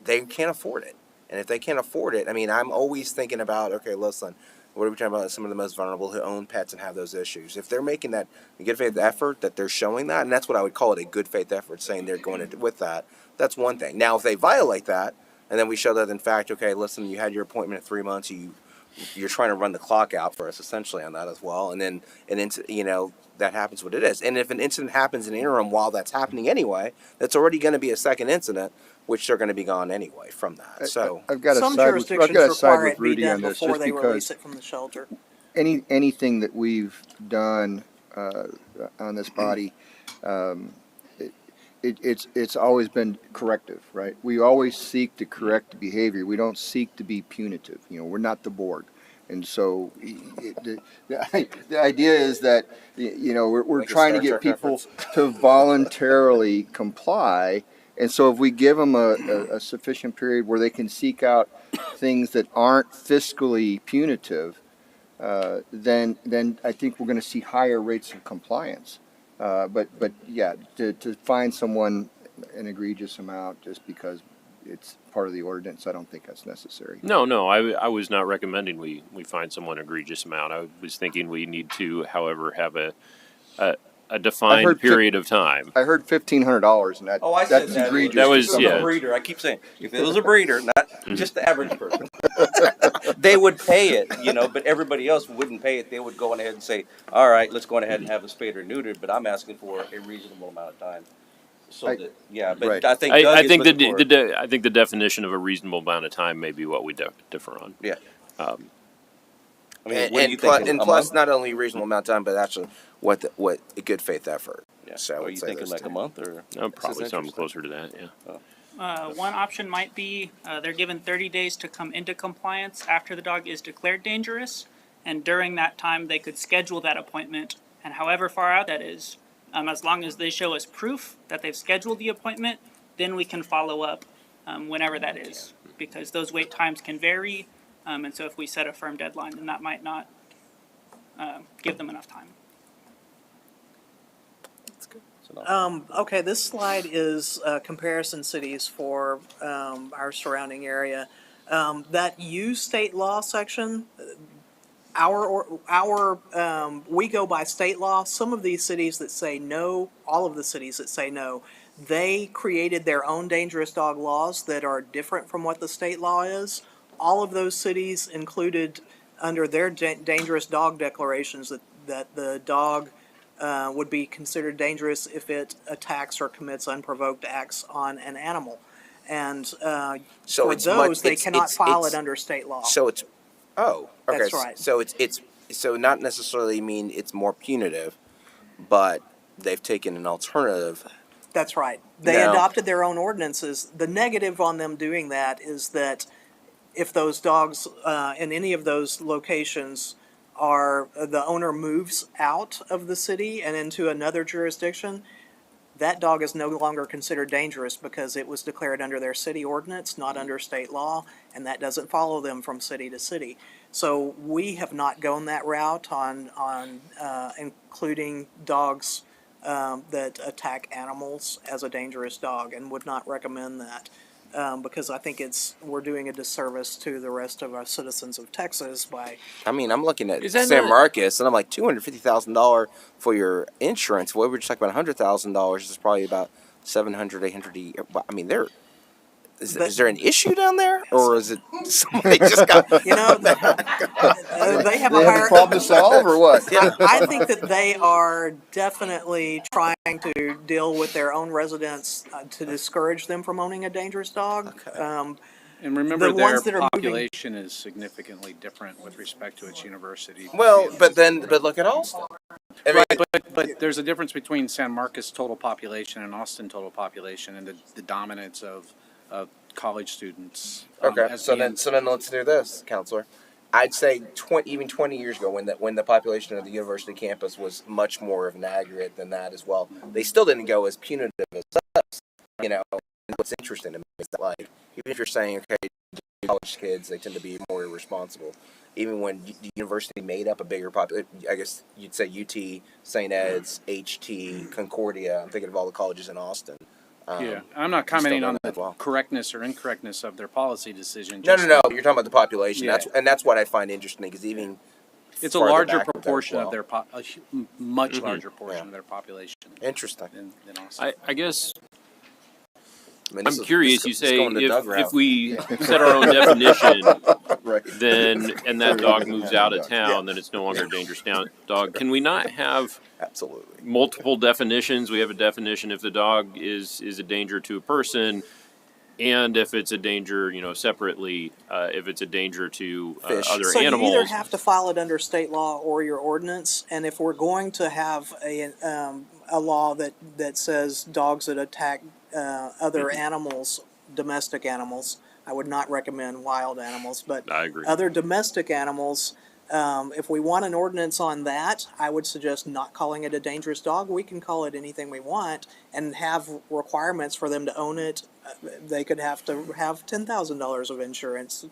they can't afford it. And if they can't afford it, I mean, I'm always thinking about, okay, listen, what are we talking about? Some of the most vulnerable who own pets and have those issues. If they're making that good faith effort, that they're showing that, and that's what I would call it, a good faith effort, saying they're going to, with that, that's one thing. Now, if they violate that, and then we show that in fact, okay, listen, you had your appointment at 3 months, you're trying to run the clock out for us essentially on that as well, and then that happens what it is. And if an incident happens in the interim while that's happening anyway, that's already going to be a second incident, which they're going to be gone anyway from that. So I've got to some side with jurisdictions require it be Rudy done on this, before just they release because it from the shelter. anything that we've done on this body, it's always been corrective, right? We always seek to correct behavior. We don't seek to be punitive. We're not the board. And so the idea is that, we're Like a trying to Star get Trek people to voluntarily comply. And so if we give them a sufficient period where they can seek out things that aren't fiscally punitive, then I think we're going to see higher rates of compliance. But yeah, to fine someone an egregious amount just because it's part of the ordinance, I don't think that's necessary. No, I was not recommending we find someone egregious amount. I was thinking we need to, however, have a I defined heard period of time. I heard $1,500, and Oh, I said that's that. egregious. That was- If it was yeah. a breeder. I keep saying, if it was a breeder, not just the average person, they would pay it, but everybody else wouldn't pay it. They would go on ahead and say, all right, let's go on ahead and have a spayed or neutered, but I'm asking for a reasonable amount of time. So I- that, yeah, but right. I think Doug I is think looking for, I think the definition of a reasonable amount of time may be what we differ on. yeah. Um, I mean, And, what are you thinking, and a plus, month? not only a reasonable amount of time, but actually what a good faith effort. Yeah. So I Are would you say thinking those like two. a month or? no, probably is something interesting. closer to that. Yeah. One option might be they're given 30 days to come into compliance after the dog is declared dangerous, and during that time they could schedule that appointment, and however far out that is, as long as they show us proof that they've scheduled the appointment, then we can follow up whenever that is, because those wait times can vary, and so if we set a firm deadline, then that might not give them enough time. Okay, this slide is comparison cities for our surrounding area. That use state law section, we go by state law. Some of these cities that say no, all of the cities that say no, they created their own dangerous dog laws that are different from what the state law is. All of those cities included under their dangerous dog declarations that the dog would be considered dangerous if it attacks or commits unprovoked acts on an animal. And So for it's those, they it's- cannot it's- file it's- it under state law. So it's okay. That's right. So it's so not necessarily mean it's more punitive, but they've taken an alternative. That's right. They Now- adopted their own ordinances. The negative on them doing that is that if those dogs in any of those locations the owner moves out of the city and into another jurisdiction, that dog is no longer considered dangerous because it was declared under their city ordinance, not under state law, and that doesn't follow them from city to city. So we have not gone that route on including dogs that attack animals as a dangerous dog, and would not recommend that. Because I think we're doing a disservice to the rest of our citizens of Texas by. I mean, I'm looking at Is that San not- Marcos, and I'm like $250,000 for your insurance. Well, we're just talking about $100,000. Is probably about 700, 800 a year. But, I mean, is there an issue down there, or is it somebody just got? They have They a have higher. a problem to solve, or what? I think that they are definitely trying to deal with their own residents to discourage them from owning a dangerous dog. Okay. And remember, The their ones that are moving- population is significantly different with respect to its university. Well, but look at Austin. I mean, But there's a difference between San Marcos total population and Austin total population, and the dominance of college students. Okay, as so being- then let's do this, counselor. I'd say 20 years ago, when the population of the university campus was much more of an aggregate than that as well, they still didn't go as punitive as us. And what's interesting to me is that, like, even if you're saying, okay, college kids, they tend to be more irresponsible. Even when the university made up a bigger population, I guess you'd say UT, St. Ed's, HT, Concordia. I'm thinking of all the colleges in Austin. Yeah, I'm not commenting on the well. correctness or incorrectness of their policy decision. No, just no, no. You're talking about the population. Yeah. That's what I find interesting, because even It's a farther larger back with that as proportion well. of their much larger portion Yeah. of their population Interesting. than Austin. I guess I mean, I'm this is- curious. this You is say going the Doug if route. we set our own definition, Right. then and that dog moves out of town, then it's no longer a dangerous dog. Can we not have Absolutely. multiple definitions? We have a definition if the dog is a danger to a person, and if it's a danger, separately, if it's a danger to Fish. other So animals. you either have to file it under state law or your ordinance, and if we're going to have a law that says dogs that attack other animals, domestic animals, I would not recommend wild animals, but I agree. other domestic animals, if we want an ordinance on that, I would suggest not calling it a dangerous dog. We can call it anything we want and have requirements for them to own it. They could have to have $10,000 of insurance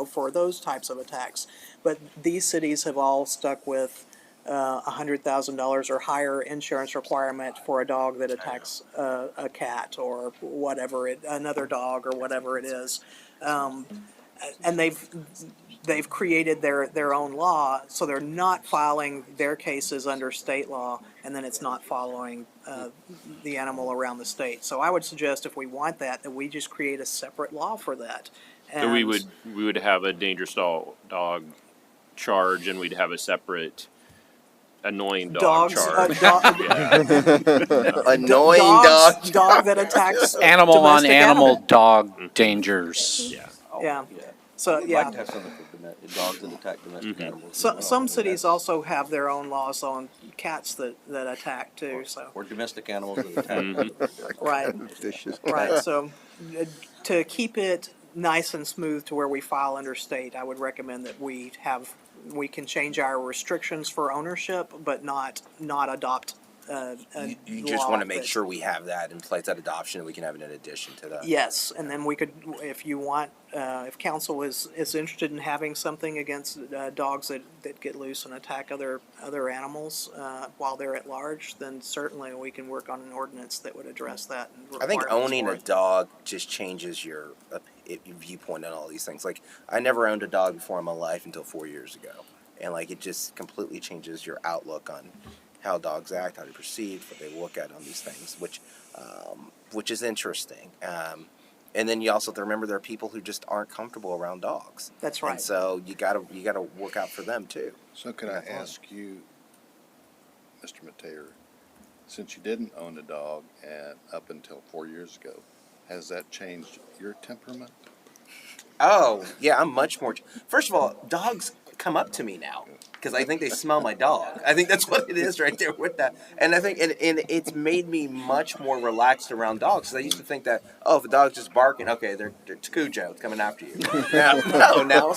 for those types of attacks. But these cities have all stuck with $100,000 or higher insurance requirement for a dog that attacks a cat or another dog or whatever it is. And they've created their own law, so they're not filing their cases under state law, and then it's not following the animal around the state. So I would suggest if we want that we just create a separate law for that. So we And would have a dangerous dog charge, and we'd have a separate annoying dog dogs, charge. Annoying dogs, dog. dog that attacks Animal on domestic animal dog dangers. Yeah. Yeah. Yeah. So I'd yeah. like to have something for dogs that attack domestic animals. as well. Some cities also have their own laws on cats that attack too. So Or domestic animals that attack. right, Vicious. right. So to keep it nice and smooth to where we file under state, I would recommend that we can change our restrictions for ownership, but not adopt. You just want to make sure we have that in place, that adoption, and we can have it in addition to that. Yes, and then we could, if you want, if council is interested in having something against dogs that get loose and attack other animals while they're at large, then certainly we can work on an ordinance that would address that. And I think requirements owning for a it. dog just changes your viewpoint on all these things. Like, I never owned a dog before in my life until 4 years ago. And, like, it just completely changes your outlook on how dogs act, how they perceive, what they look at on these things, which is interesting. And then you also have to remember there are people who just aren't comfortable around dogs. That's right. And so you gotta work out for them too. So can I ask you, Mr. Mateer, since you didn't own a dog and up until 4 years ago, has that changed your temperament? Oh, yeah, I'm much more. First of all, dogs come up to me now because I think they smell my dog. I think that's what it is right there with that. And I think and it's made me much more relaxed around dogs. Because I used to think that, oh, if a dog's just barking, okay, it's Cujo, it's coming after you. Now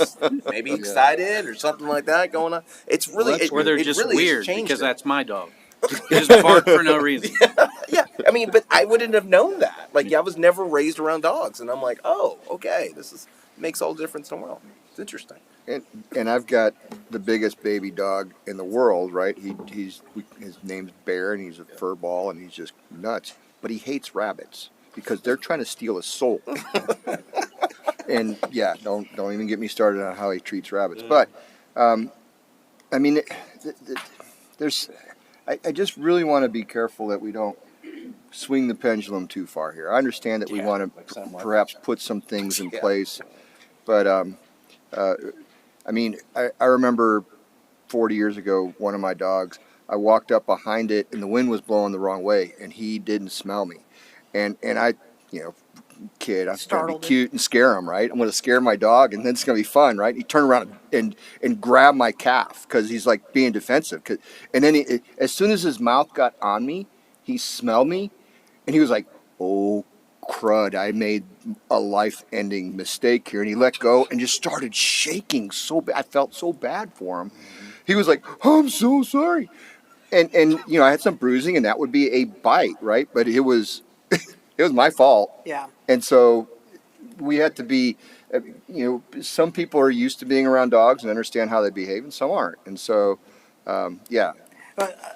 maybe excited or something like that going on. It's really Or they're it just really has weird changed because it. that's my dog. They just bark for no reason. Yeah, I mean, but I wouldn't have known that. Like, I was never raised around dogs, and I'm like, oh, okay, makes all the difference in the world. It's interesting. And I've got the biggest baby dog in the world, right? His name's Bear, and he's a fur ball, and he's just nuts. But he hates rabbits because they're trying to steal his soul. And yeah, don't even get me started on how he treats rabbits. But I mean, I just really want to be careful that we don't swing the pendulum too far here. I understand that we want to perhaps put some things in place, but I mean, I remember 40 years ago, one of my dogs, I walked up behind it and the wind was blowing the wrong way and he didn't smell me. And I, kid, I'm trying to be cute and scare him, right? I'm going to scare my dog and then it's going to be fun, right? He turned around and grabbed my calf because he's like being defensive. And then as soon as his mouth got on me, he smelled me and he was like, oh, crud, I made a life-ending mistake here. And he let go and just started shaking so bad. I felt so bad for him. He was like, oh, I'm so sorry. And I had some bruising and that would be a bite, right? But it was my fault. Yeah. And so we had to be, some people are used to being around dogs and understand how they behave and some aren't. And so, yeah.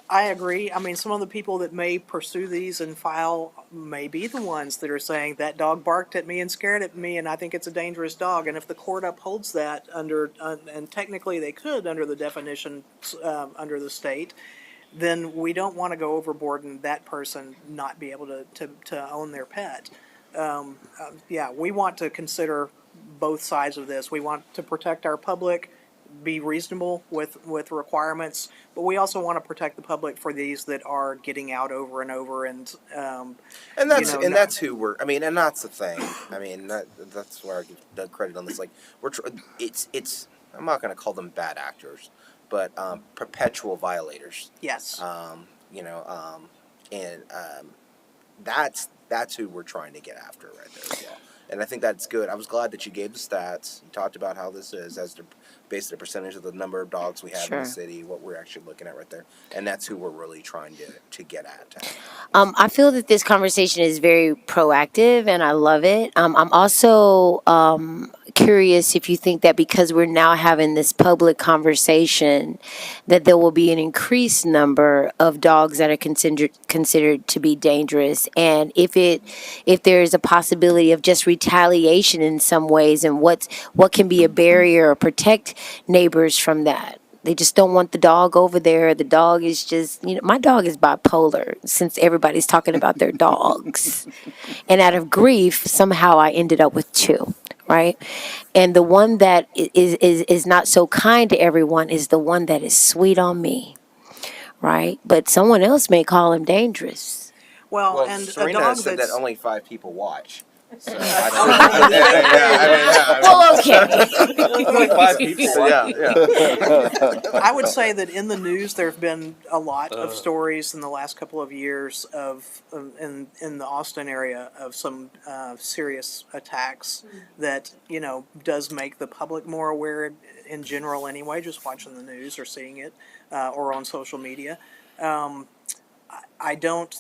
I agree. I mean, some of the people that may pursue these and file may be the ones that are saying that dog barked at me and scared at me, and I think it's a dangerous dog. And if the court upholds that and technically they could under the definition under the state, then we don't want to go overboard and that person not be able to own their pet. Yeah, we want to consider both sides of this. We want to protect our public, be reasonable with requirements, but we also want to protect the public for these that are getting out over and over and that's who we're. I mean, and that's the thing. I mean, that's where I give Doug credit on this. Like, it's. I'm not going to call them bad actors, but perpetual violators. yes. That's who we're trying to get after right there as well. And I think that's good. I was glad that you gave the stats. You talked about how this is as they're based on a percentage of the number of dogs we have in Sure. the city, what we're actually looking at right there. And that's who we're really trying to get at. I feel that this conversation is very proactive and I love it. I'm also curious if you think that because we're now having this public conversation, that there will be an increased number of dogs that are considered to be dangerous, and if there is a possibility of just retaliation in some ways, and what can be a barrier or protect neighbors from that. They just don't want the dog over there. The dog is just, my dog is bipolar since everybody's talking about their dogs. And out of grief, somehow I ended up with two, right? And the one that is not so kind to everyone is the one that is sweet on me, right? But someone else may call him dangerous. Well, Well, and a Serena dog said that's that only 5 people watch. So Well, okay. only 5 people. So I would say that in the news, there have been a lot of stories in the last couple of years of in the Austin area of some serious attacks that does make the public more aware in general anyway, just watching the news or seeing it or on social media. I don't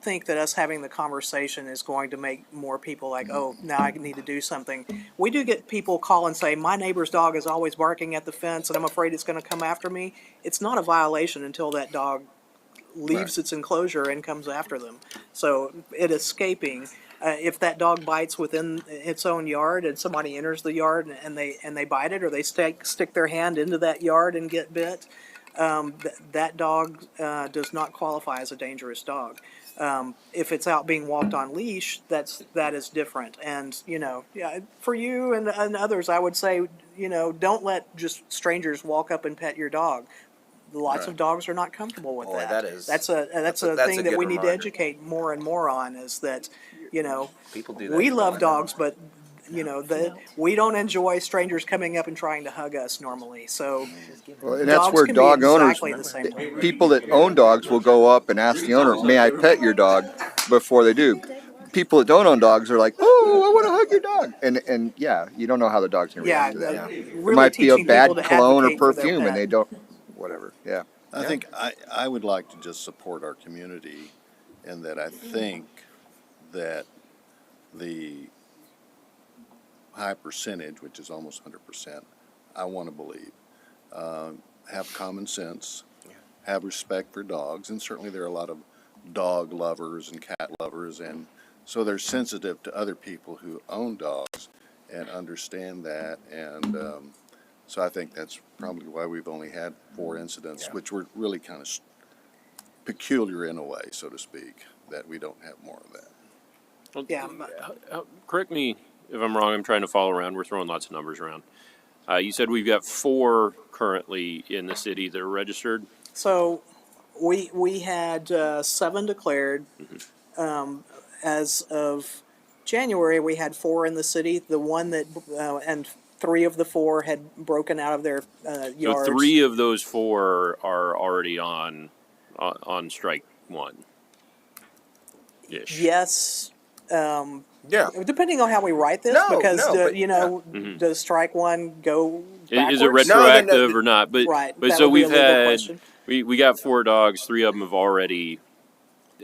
think that us having the conversation is going to make more people like, oh, now I need to do something. We do get people call and say, my neighbor's dog is always barking at the fence and I'm afraid it's going to come after me. It's not a violation until that dog leaves its enclosure and comes after them. So it escaping, if that dog bites within its own yard and somebody enters the yard and they bite it, or they stick their hand into that yard and get bit, that dog does not qualify as a dangerous dog. If it's out being walked on leash, that is different. And yeah, for you and others, I would say, don't let just strangers walk up and pet your dog. Lots of dogs are not comfortable with Boy, that. that is- That's that's a a thing that good we need to reminder. educate more and more on. Is that People do that. we love dogs, but we don't enjoy strangers coming up and trying to hug us normally. So Well, and that's dogs where can dog be owners, exactly the same way. people that own dogs will go up and ask the owner, may I pet your dog, before they do. People that don't own dogs are like, oh, I want to hug your dog. And yeah, you don't know how the dog's going to Yeah, react to that. really It might be a teaching bad people to cologne or advocate for their perfume and pet. they don't, whatever, yeah. I think I would like to just support our community in that I think that the high percentage, which is almost 100%, I want to believe, have common sense, have respect for dogs, and certainly there are a lot of dog lovers and cat lovers, and so they're sensitive to other people who own dogs and understand that, and so I think that's probably why we've only had 4 incidents, which were really kind of peculiar in a way, so to speak, that we don't have more of that. Well, Yeah. correct me if I'm wrong. I'm trying to follow around. We're throwing lots of numbers around. You said we've got 4 currently in the city that are registered. So we had 7 declared. As of January, we had 4 in the city. The one that and 3 of the 4 had broken out of their yards. So 3 of those 4 are already on strike 1. Ish. Yes. Yeah. Depending on how we write this, No, because no, but does strike 1 go backwards? Is it retroactive or not? But Right, But that so would be a we've legal had question. we got 4 dogs. 3 of them have already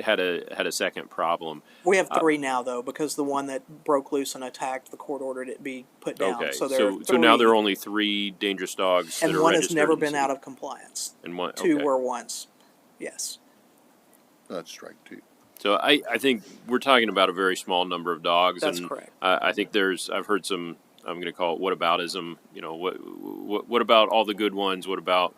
had a second problem. We have 3 now, though, because the one that broke loose and attacked, the court ordered it be put down. Okay, So there are so now 3, there are only 3 dangerous dogs that and are one has registered never in the been city. out of compliance. And one, 2 okay. were once. Yes. That's strike 2. So I think we're talking about a very small number of dogs. That's and correct. I think I've heard some, I'm going to call it whataboutism. What about all the good ones? What about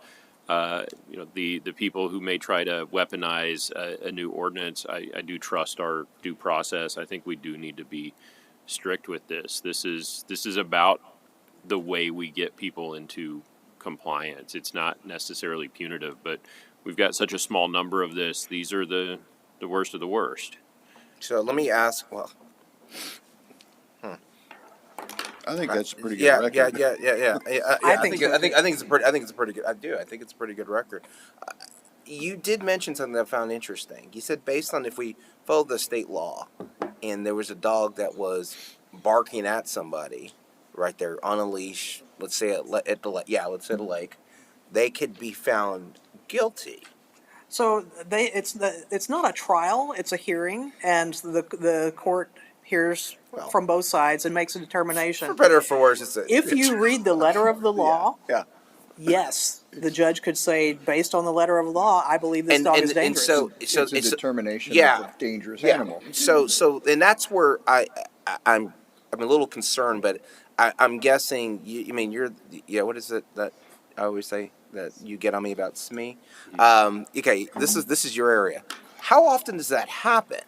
the people who may try to weaponize a new ordinance? I do trust our due process. I think we do need to be strict with this. This is about the way we get people into compliance. It's not necessarily punitive, but we've got such a small number of this. These are the worst of the worst. So let me ask. Well, I think that's a pretty good yeah, record. yeah. I think so, I think it's a pretty. I think it's a pretty good. I do. I think it's a pretty good record. You did mention something that I found interesting. You said based on if we followed the state law, and there was a dog that was barking at somebody, right there on a leash, let's say at the lake, yeah, let's say the lake, they could be found guilty. So it's not a trial, it's a hearing, and the court hears Well, from both sides and makes a For determination. better or for worse, it's a. If you read the letter of the law, yeah. yes, the judge could say, based on the letter of the law, I believe this dog is And dangerous. so It's a determination yeah, of a dangerous yeah. animal. So and that's where I'm a little concerned, but I'm guessing you. I mean, you're yeah. What is it that I always say that you get on me about SME? Okay, this is your area. How often does that happen?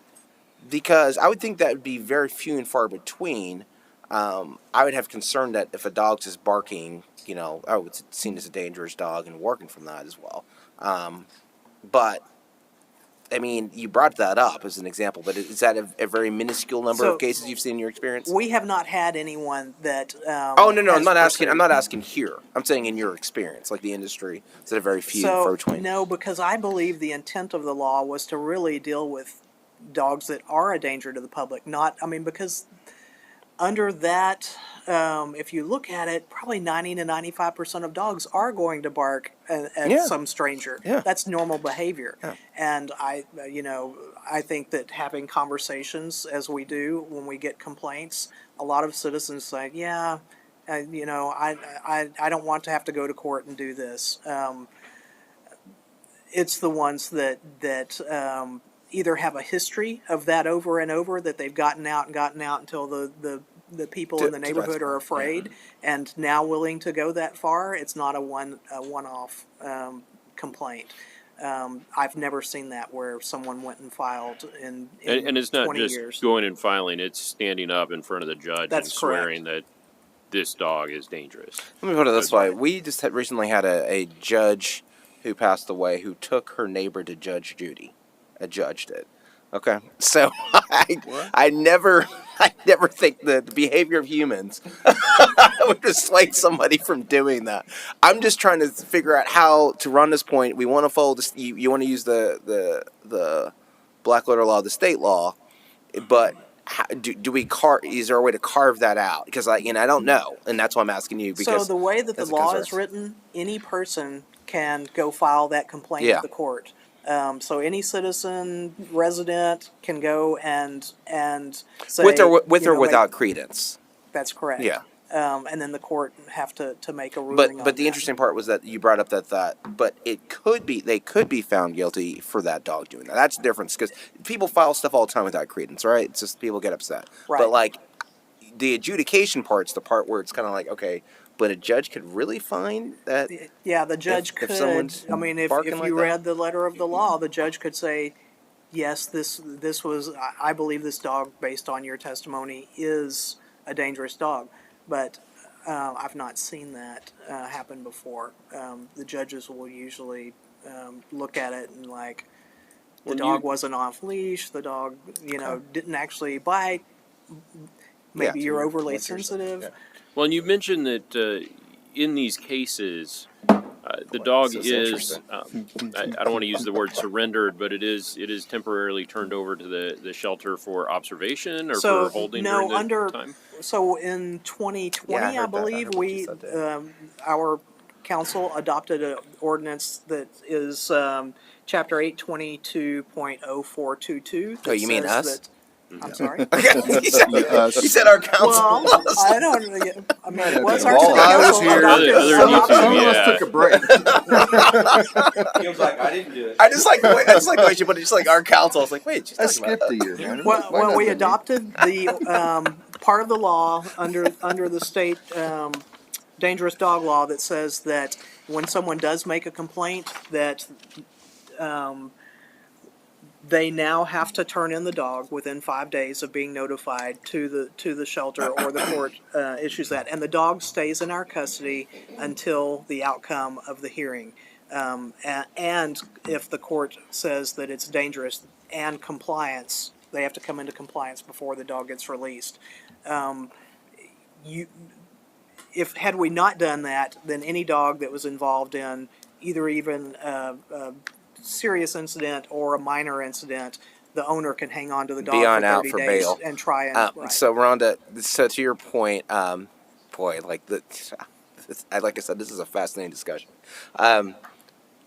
Because I would think that would be very few and far between. I would have concern that if a dog's just barking, it's seen as a dangerous dog and working from that as well. But I mean, you brought that up as an example, but is that a very minuscule number So, of cases you've seen in your experience? We have not had anyone that. Oh no, I'm has not asking. pursued. I'm not asking here. I'm saying in your experience, like the industry, is that a very few So, far between? no, because I believe the intent of the law was to really deal with dogs that are a danger to the public. Because under that, if you look at it, probably 90 to 95% of dogs are going to bark at Yeah. some stranger. Yeah. That's normal behavior. Yeah. And I think that having conversations as we do when we get complaints, a lot of citizens say, yeah, I don't want to have to go to court and do this. It's the ones that either have a history of that over and over, that they've gotten out until the people in the neighborhood are afraid and now willing to go that far. It's not a one-off complaint. I've never seen that where someone went and filed in And it's not 20 just years. going and filing; it's standing up in front of the judge That's and swearing that this dog is dangerous. Let me put it this way: we just recently had a judge who passed away who took her neighbor to Judge Judy. A judge did. Okay, so I never think that the behavior of humans would dissuade somebody from doing that. I'm just trying to figure out how to run this point. We want to follow this. You want to use the black letter law, the state law, but how, do we carve? Is there a way to carve that out? Because I don't know, and that's why I'm asking you. Because So the way that the that's a law concern. is written, any person can go file that complaint Yeah. at the court. So any citizen, resident can go and say, with or make- without credence. That's correct. Yeah. And then the court have to make a ruling on But the that. interesting part was that you brought up that but they could be found guilty for that dog doing that. That's the difference, because people file stuff all the time without credence, right? It's just people get upset. Right. But like the adjudication part's the part where it's kind of like, okay, but a judge could really find that. Yeah, the judge if could. someone's If barking like you that? read the letter of the law, the judge could say, yes, this was. I believe this dog, based on your testimony, is a dangerous dog. But I've not seen that happen before. The judges will usually look at it and the When dog you- wasn't off leash. The dog, didn't actually bite. Maybe Yeah. you're overly What's your- sensitive. yeah. Well, and you mentioned that in these cases, the dog This is is, interesting. I don't want to use the word surrendered, but it is temporarily turned over to the shelter for observation or So, for holding no, during the under- time. So in 2020, Yeah, I I heard that. I believe, heard what you said there. our council adopted an ordinance that is Chapter 822.0422. Oh, you mean us? I'm sorry. he said, Us. he said our council. Well, I don't. I mean, have what's been our all city I was council here. adopted? Other Some than of us yeah. took a break. He was like, I didn't do it. I just like the way she put it. Just like our council. I was like, wait, she's I talking about skipped a year, man. Well, Why not we me? adopted the part of the law under the state dangerous dog law that says that when someone does make a complaint, that they now have to turn in the dog within 5 days of being notified to the shelter, or the court issues that, and the dog stays in our custody until the outcome of the hearing. And if the court says that it's dangerous and compliance, they have to come into compliance before the dog gets released. Had we not done that, then any dog that was involved in either even a serious incident or a minor incident, the owner can hang on to the dog Be on for out 30 for days bail. and try and. Right. So Rhonda, so to your point, boy, like the like I said, this is a fascinating discussion.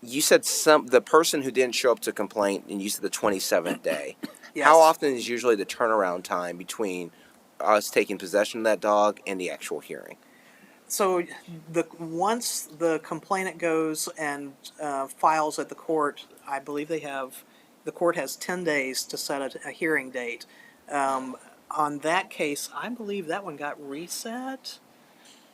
You said the person who didn't show up to complaint, and you said the 27th day. Yes. How often is usually the turnaround time between us taking possession of that dog and the actual hearing? So once the complainant goes and files at the court, I believe the court has 10 days to set a hearing date. On that case, I believe that one got reset.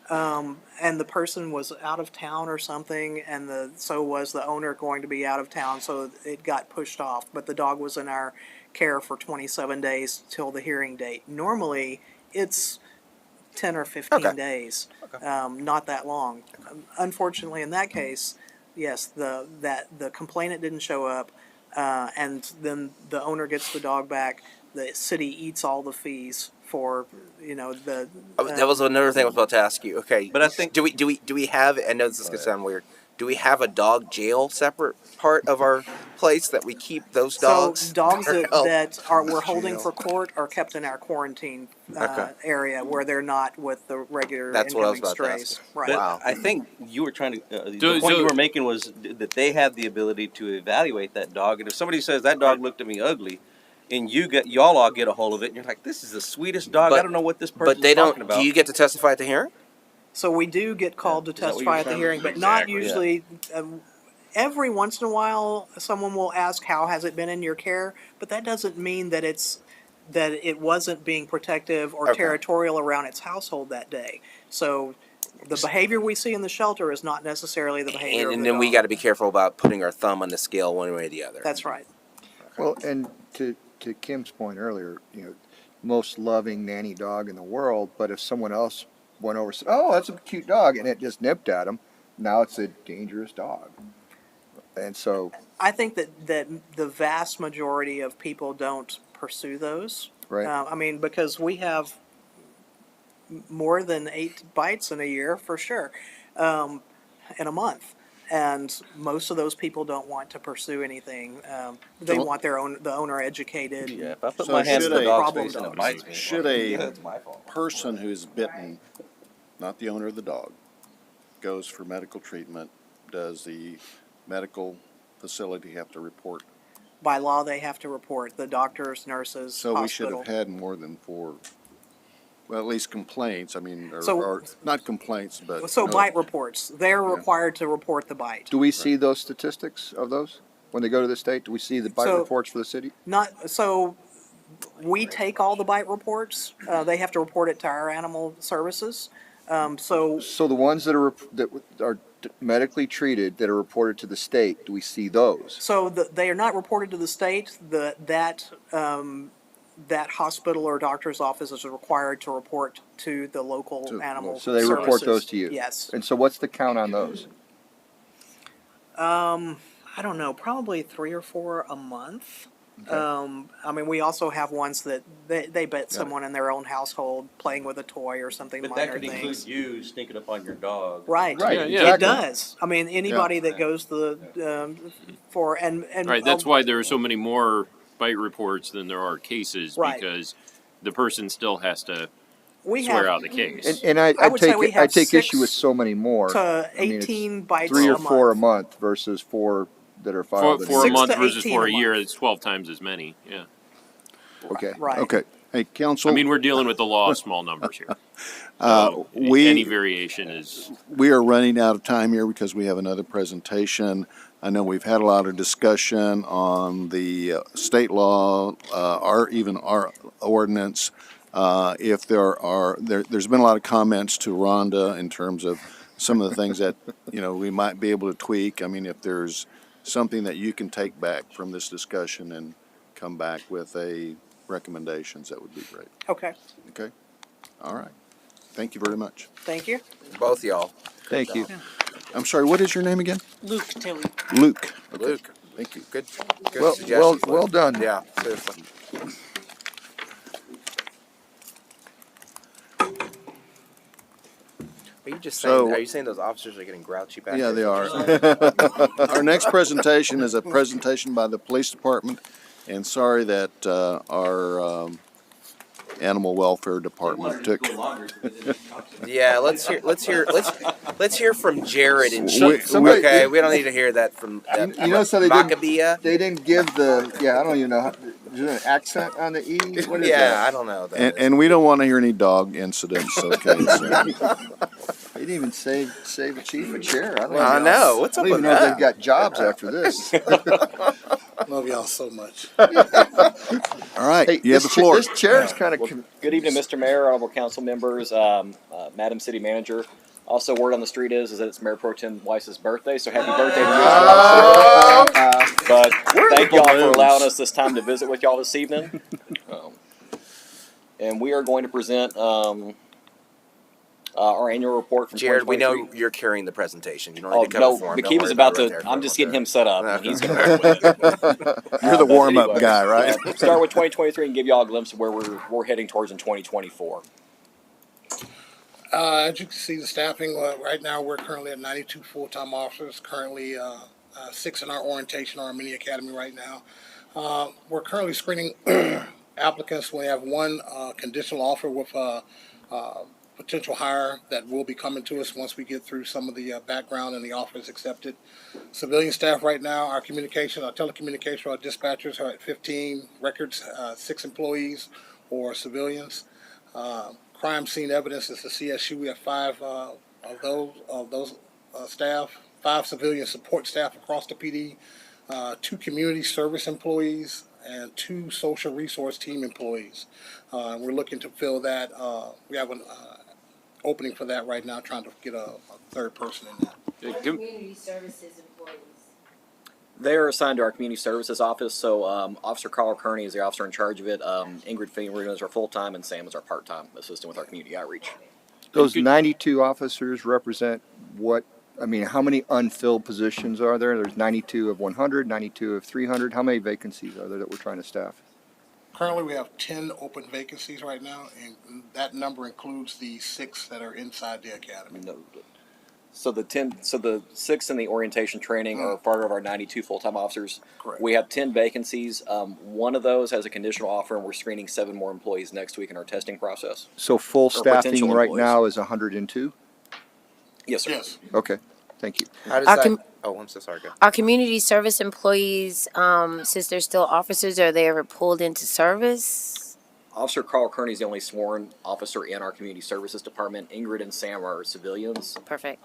And the person was out of town or something, and so was the owner going to be out of town, so it got pushed off. But the dog was in our care for 27 days till the hearing date. Normally, it's 10 or 15 Okay. days, not that long. Unfortunately, in that case, yes, the complainant didn't show up, and then the owner gets the dog back. The city eats all the fees for, the. That was another thing I was about to ask you. Okay, But I think- do we have? I know this is gonna sound weird. Do we have a dog jail separate part of our place that we keep those dogs? So dogs that are held? we're holding for court are kept in our quarantine Okay. area where they're not with the regular That's what I was incoming about to ask strays. you. Right. But Wow. I think you were trying to. The So- point you so- were making was that they have the ability to evaluate that dog, and if somebody says that dog looked at me ugly, and y'all all get a hold of it, and you're like, "This is the sweetest dog. But- I don't know what this person's But they talking don't. about." Do you get to testify at the hearing? So we do get called to Is that what testify you're at the trying to hearing, do? but not Exactly. usually. Every once in a while, someone will ask, "How has it been in your care?" But that doesn't mean that it wasn't being protective or Okay. territorial around its household that day. So the behavior we see in the shelter is not necessarily the behavior And of the then we dog. got to be careful about putting our thumb on the scale one way or the other. That's right. Well, and to Kim's point earlier, most loving nanny dog in the world, but if someone else went over and said, "Oh, that's a cute dog," and it just nipped at him, now it's a dangerous dog. And so, I think that the vast majority of people don't pursue those. right, I mean, because we have more than 8 bites in a year for sure, in a month, and most of those people don't want to pursue anything. They So- want the owner educated. Yeah, if I put So my hand should in the a- dog's problem face and it dogs. bites me, Should well, a- yeah, it's my fault. Person who's bitten, not the owner of the dog, goes for medical treatment, does the medical facility have to report? By law, they have to report the doctors, nurses, So we should hospital. have had more than 4, well, at least complaints, I mean, So- or not complaints, but. So no- bite reports, they're Yeah. required to report the bite. do we see those statistics of those when they go to the state? Do we see the bite So- reports for the city? Not, so we take all the bite reports. They have to report it to our animal services. So So the ones that are medically treated that are reported to the state, do we see those? they are not reported to the state. That hospital or doctor's office is required to report to the local To- animal So they report services. those to you? Yes. And so what's the count on those? I don't know, probably 3 or 4 a month. I mean, we also have ones that they bit someone in their own household playing with a toy or something, But minor that could include things. you sneaking up on your dog. Right. Right, Yeah, It exactly. does. I mean, anybody that goes to the, for, and. Right, that's why there are so many more bite reports than there are cases, Right. because the person still has to we swear have out the case. And I I would say we I have take issue with 6 so many more. to I mean, it's 18 bites 3 a or 4 a month. month versus 4 that are For, filed. for a 6 month to versus 18 for a a year, month. it's 12 times as many, yeah. Okay. Right. Okay, hey, council. I mean, we're dealing with the law of small numbers here. So we- any variation is, We are running out of time here because we have another presentation. I know we've had a lot of discussion on the state law, even our ordinance. If there's been a lot of comments to Rhonda in terms of some of the things that, we might be able to tweak. I mean, if there's something that you can take back from this discussion and come back with recommendations, that would be great. Okay, Okay? All right. Thank you very much. thank you. Both y'all. Thank you. I'm sorry, what is your name again? Luke Tilley. Luke. Luke, Thank you. good Well, suggestions, Luke. well done. Yeah, seriously. Are you just saying? So- Are you saying those officers are getting grouchy back Yeah, there? they are. Our next presentation is a presentation by the police department, and sorry that our animal welfare department took. Yeah, let's hear from Jared and We- Chief. somebody- Okay, we don't need to hear that from You know, so they Maccabea. they didn't give the, yeah, I don't even know, is there an accent on the E? What is Yeah, that? I don't know. What that And, is. and we don't want to hear any dog incidents, okay? So. They didn't even save the chief a chair. I don't Well, I even know. What's I up don't even with know if that? they've got jobs after this. Love y'all so much. All right, Hey, you have the floor. This chair is kind of. Well, good evening, Mr. Mayor, honorable council members, Madam City Manager. Also, word on the street is that it's Mayor Pro Tem Weiss's birthday, so happy birthday to you, Mr. Officer. But thank y'all for allowing us this time to visit with y'all this evening. And we are going to present our annual report from Jared, we 2023. know you're carrying the presentation. You don't Oh, need to cover no, for him. Don't McKeever's worry about it right to, there. I'm just getting him set up, and he's Okay. going to You're the but warm-up anyway, guy, right? Start with 2023 and give y'all a glimpse of where we're heading towards in 2024. As you can see, the staffing, right now, we're currently at 92 full-time officers, currently 6 in our orientation or our mini academy right now. We're currently screening applicants. We have one conditional offer with potential hire that will be coming to us once we get through some of the background and the offer is accepted. Civilian staff right now, our telecommunication, our dispatchers are at 15 records, 6 employees or civilians. Crime scene evidence is the CSU. We have 5 of those staff, 5 civilian support staff across the PD, 2 community service employees, and 2 social resource team employees. We're looking to fill that. We have an opening for that right now, trying to get a third person in that. Community services employees. They are assigned to our community services office, so Officer Carl Kearney is the officer in charge of it. Ingrid Fingerman is our full-time, and Sam is our part-time assistant with our community outreach. Those 92 officers represent what? I mean, how many unfilled positions are there? There's 92 of 100, 92 of 300. How many vacancies are there that we're trying to staff? Currently, we have 10 open vacancies right now, and that number includes the 6 that are inside the academy. So the 6 in the orientation training are part of our 92 full-time officers. Correct. We have 10 vacancies. One of those has a conditional offer, and we're screening 7 more employees next week in our testing process. So full staffing potential right employees. now is 102? Yes, sir. Yes. Okay, thank you. How does Our that? com- Oh, I'm so sorry. Go. Our community service employees, since they're still officers, are they ever pulled into service? Officer Carl Kearney is the only sworn officer in our community services department. Ingrid and Sam are civilians. Perfect.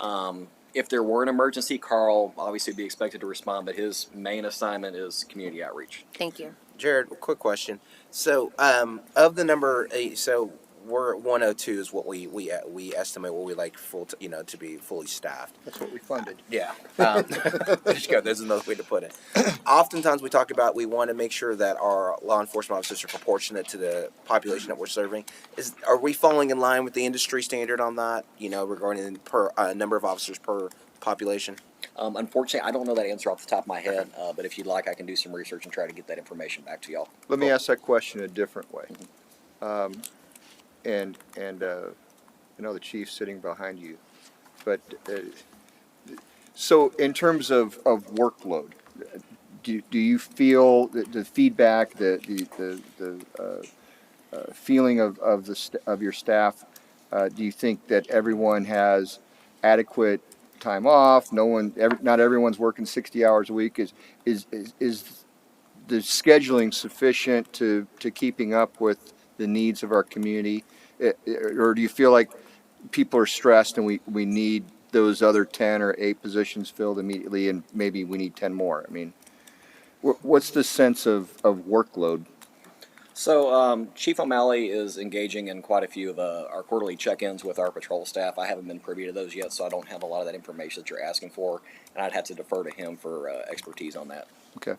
If there were an emergency, Carl obviously would be expected to respond, but his main assignment is community outreach. Thank you. Jared, quick question. So, of the number 8, so we're at 102 is what we estimate what we like to be fully staffed. That's what we funded. Yeah. There you go. There's another way to put it. Oftentimes we talk about we want to make sure that our law enforcement officers are proportionate to the population that we're serving. Are we falling in line with the industry standard on that? Regarding per number of officers per population. Unfortunately, I don't know that answer off the top of my head, but if you'd like, I can do some research and try to get that information back to y'all. Let me ask that question a different way. And I know the chief's sitting behind you, but so in terms of workload, do you feel that the feedback, the feeling of your staff, do you think that everyone has adequate time off? Not everyone's working 60 hours a week. Is the scheduling sufficient to keeping up with the needs of our community? Or do you feel like people are stressed and we need those other 10 or 8 positions filled immediately and maybe we need 10 more? I mean, what's the sense of workload? So Chief O'Malley is engaging in quite a few of our quarterly check-ins with our patrol staff. I haven't been privy to those yet, so I don't have a lot of that information that you're asking for, and I'd have to defer to him for expertise on that. Okay.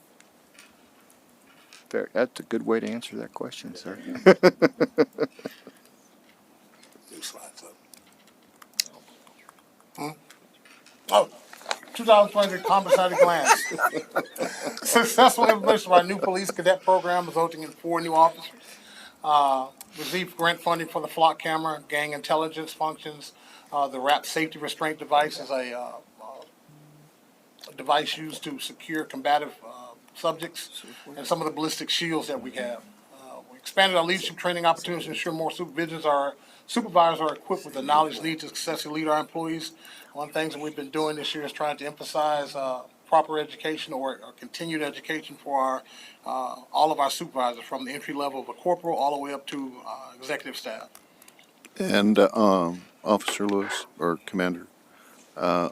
Fair. That's a good way to answer that question, sir. Slides up. Oh, 2023 Combat Sighted Glance. Successful implementation of our new police cadet program resulting in 4 new officers. Received grant funding for the flock camera, gang intelligence functions. The RAP safety restraint device is a device used to secure combative subjects, and some of the ballistic shields that we have. We expanded our leadership training opportunities to ensure more supervisors are equipped with the knowledge needed to successfully lead our employees. One of the things that we've been doing this year is trying to emphasize proper education or continued education for our all of our supervisors, from the entry level of a corporal all the way up to executive staff. And Officer Lewis or Commander,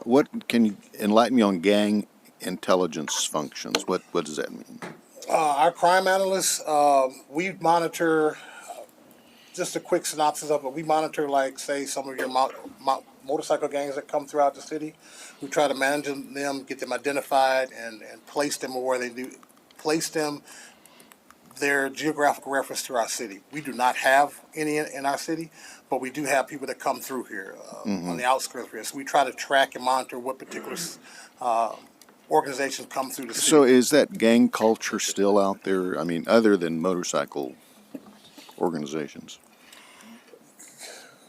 what can you enlighten me on gang intelligence functions? What does that mean? Our crime analysts, we monitor. Just a quick synopsis of it. We monitor, like, say, some of your motorcycle gangs that come throughout the city. We try to manage them, get them identified, and place them where they do. Place them their geographical reference to our city. We do not have any in our city, but we do have people that come through here on the outskirts here. So we try to track and monitor what particular organizations come through the city. So is that gang culture still out there? I mean, other than motorcycle organizations?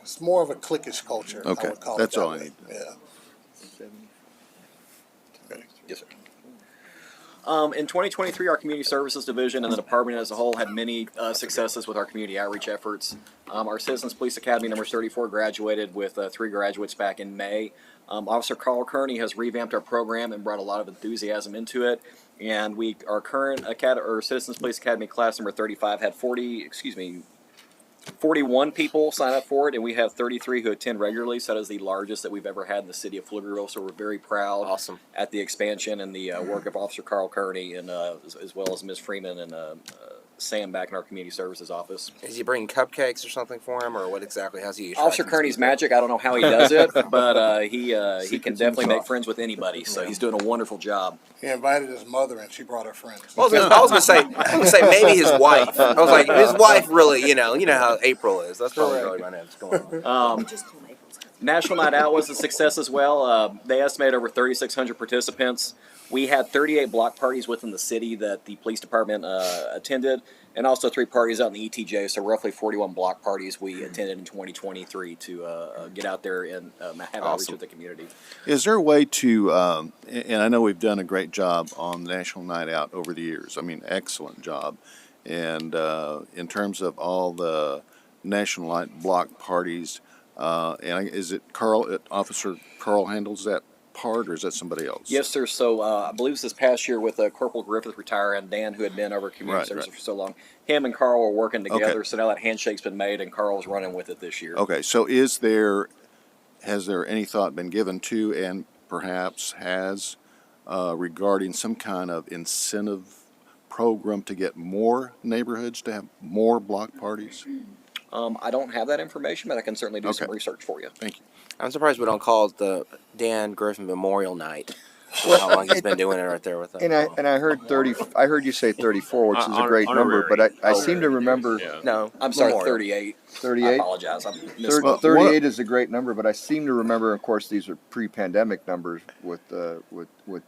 It's more of a cliquish culture. Okay, I would call that's it that all I way. need. Yeah. Yes, sir. In 2023, our Community Services Division and the department as a whole had many successes with our community outreach efforts. Our Citizens Police Academy number 34 graduated with 3 graduates back in May. Officer Carl Kearney has revamped our program and brought a lot of enthusiasm into it. And our current Citizens Police Academy class number 35 had 41 people sign up for it, and we have 33 who attend regularly, so that is the largest that we've ever had in the city of Pflugerville, so we're very proud at the expansion and the work of Officer Carl Kearney, and as well as Ms. Freeman and Sam back in our community services office. Is he bringing cupcakes or something for him, or what exactly? How's he? Officer Kearney's magic. I don't know how he does it, but he can definitely make friends with anybody. So he's doing a wonderful job. He invited his mother, and she brought her friends. I was gonna say maybe his wife. I was like, his wife really, you know how April is. That's probably really what's going on. National Night Out was a success as well. They estimated over 3,600 participants. We had 38 block parties within the city that the police department attended, and also 3 parties out in the ETJ, so roughly 41 block parties we attended in 2023 to get out there and have outreach with the community. Is there a way to, and I know we've done a great job on National Night Out over the years. I mean, excellent job. And in terms of all the National Night block parties, is it Officer Carl handles that part, or is that somebody else? Yes, sir. So I believe this past year with Corporal Griffith retiring and Dan, who had been over community services for so long, him and Carl were working together. Okay. So now that handshake's been made, and Carl's running with it this year. Okay. So has there any thought been given to, and perhaps has, regarding some kind of incentive program to get more neighborhoods to have more block parties? I don't have that information, but I can certainly do some research for you. Thank you. I'm surprised we don't call it the Dan Griffin Memorial Night. How long he's been doing it right there with us. And I heard 30. I heard you say 34, which is a great number, but I seem to remember. Yeah. No, I'm sorry, Memorial. 38. 38. I apologize. I misspoke. 38 is a great number, but I seem to remember. Of course, these are pre-pandemic numbers with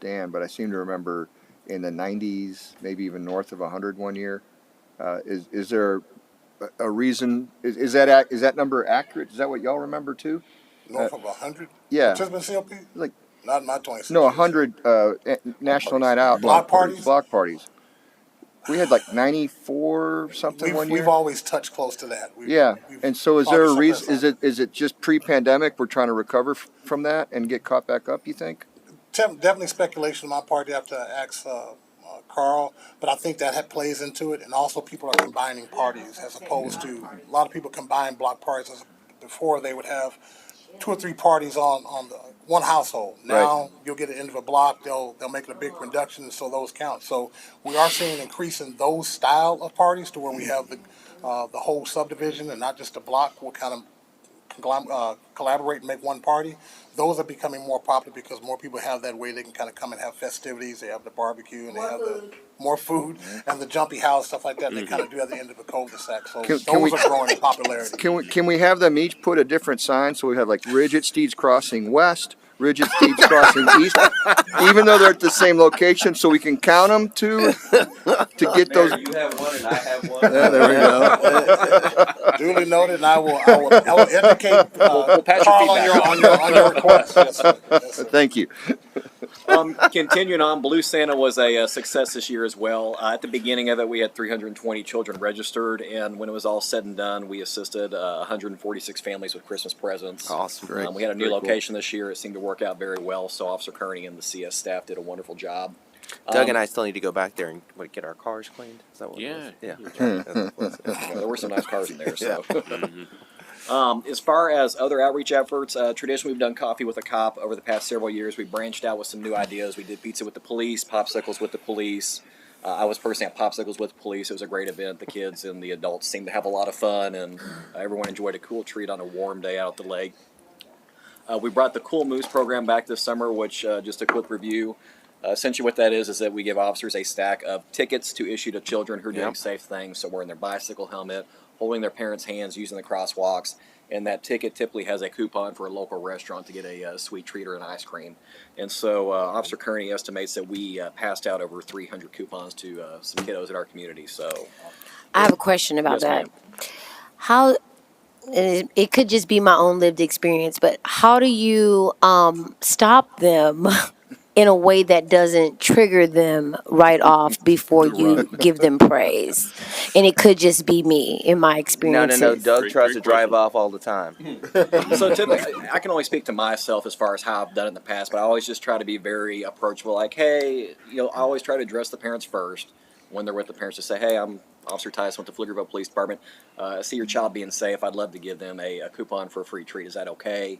Dan, but I seem to remember in the 90s, maybe even north of 100 one year. Is there a reason? Is that number accurate? Is that what y'all remember too? North of 100? Yeah. Participants CLP? Like, not in my 26 no, years. 100 National Night Out Block parties? Block parties. We had like 94 something one year. We've always touched close to that. Yeah, and so is there a probably reason? Is it just pre-pandemic? We're trying to recover from that and get caught back up. You think? Definitely speculation on my part. You have to ask Carl, but I think that plays into it, and also people are combining parties as opposed to a lot of people combine block parties. Before they would have 2 or 3 parties on the one household. Now you'll get an end of a block. They'll make it a big production, and so those count. So we are seeing an increase in those style of parties to where we have the whole subdivision and not just a block. We'll kind of collaborate and make one party. Those are becoming more popular because more people have that way they can kind of come and have festivities. They have the barbecue and they have the more food and the jumpy house, stuff like that. They kind of do at the end of a cul-de-sac. So those are growing in popularity. Can we have them each put a different sign so we have like Ridget Steeds Crossing West, Ridget Steeds Crossing East, even though they're at the same location, so we can count them to get those. You have one and I have one. Yeah, there we go. Duly noted, and I will indicate, We'll pass your Carl, feedback on your request. Yes, sir. Yes, sir. Thank you. Continuing on, Blue Santa was a success this year as well. At the beginning of it, we had 320 children registered, and when it was all said and done, we assisted 146 families with Christmas presents. Awesome. Great. We had a new Very cool. location this year. It seemed to work out very well, so Officer Kearney and the CS staff did a wonderful job. Doug and I still need to go back there and get our cars cleaned. Is that what Yeah. it was? Yeah. That's what it was. There were some nice cars in there, so. As far as other outreach efforts, traditionally we've done coffee with a cop over the past several years. We branched out with some new ideas. We did pizza with the police, popsicles with the police. I was personally at popsicles with the police. It was a great event. The kids and the adults seemed to have a lot of fun, and everyone enjoyed a cool treat on a warm day out at the lake. We brought the Cool Moose program back this summer, which, just a quick review, essentially what that is that we give officers a stack of tickets to issue to children who are doing safe things, so wearing their bicycle helmet, holding their parents' hands, using the crosswalks, and that ticket typically has a coupon for a local restaurant to get a sweet treat or an ice cream. And so Officer Kearney estimates that we passed out over 300 coupons to some kiddos in our community. So I have a question about Yes, that. ma'am. How, and it could just be my own lived experience, but how do you stop them in a way that doesn't trigger them right off before you give them praise? And it could just be me in my No, experiences. no, no. Doug Great- tries great to drive question. off all the time. So typically, I can only speak to myself as far as how I've done it in the past, but I always just try to be very approachable. Like, hey, I always try to address the parents first when they're with the parents to say, hey, I'm Officer Tyson with the Pflugerville Police Department. I see your child being safe. I'd love to give them a coupon for a free treat. Is that okay?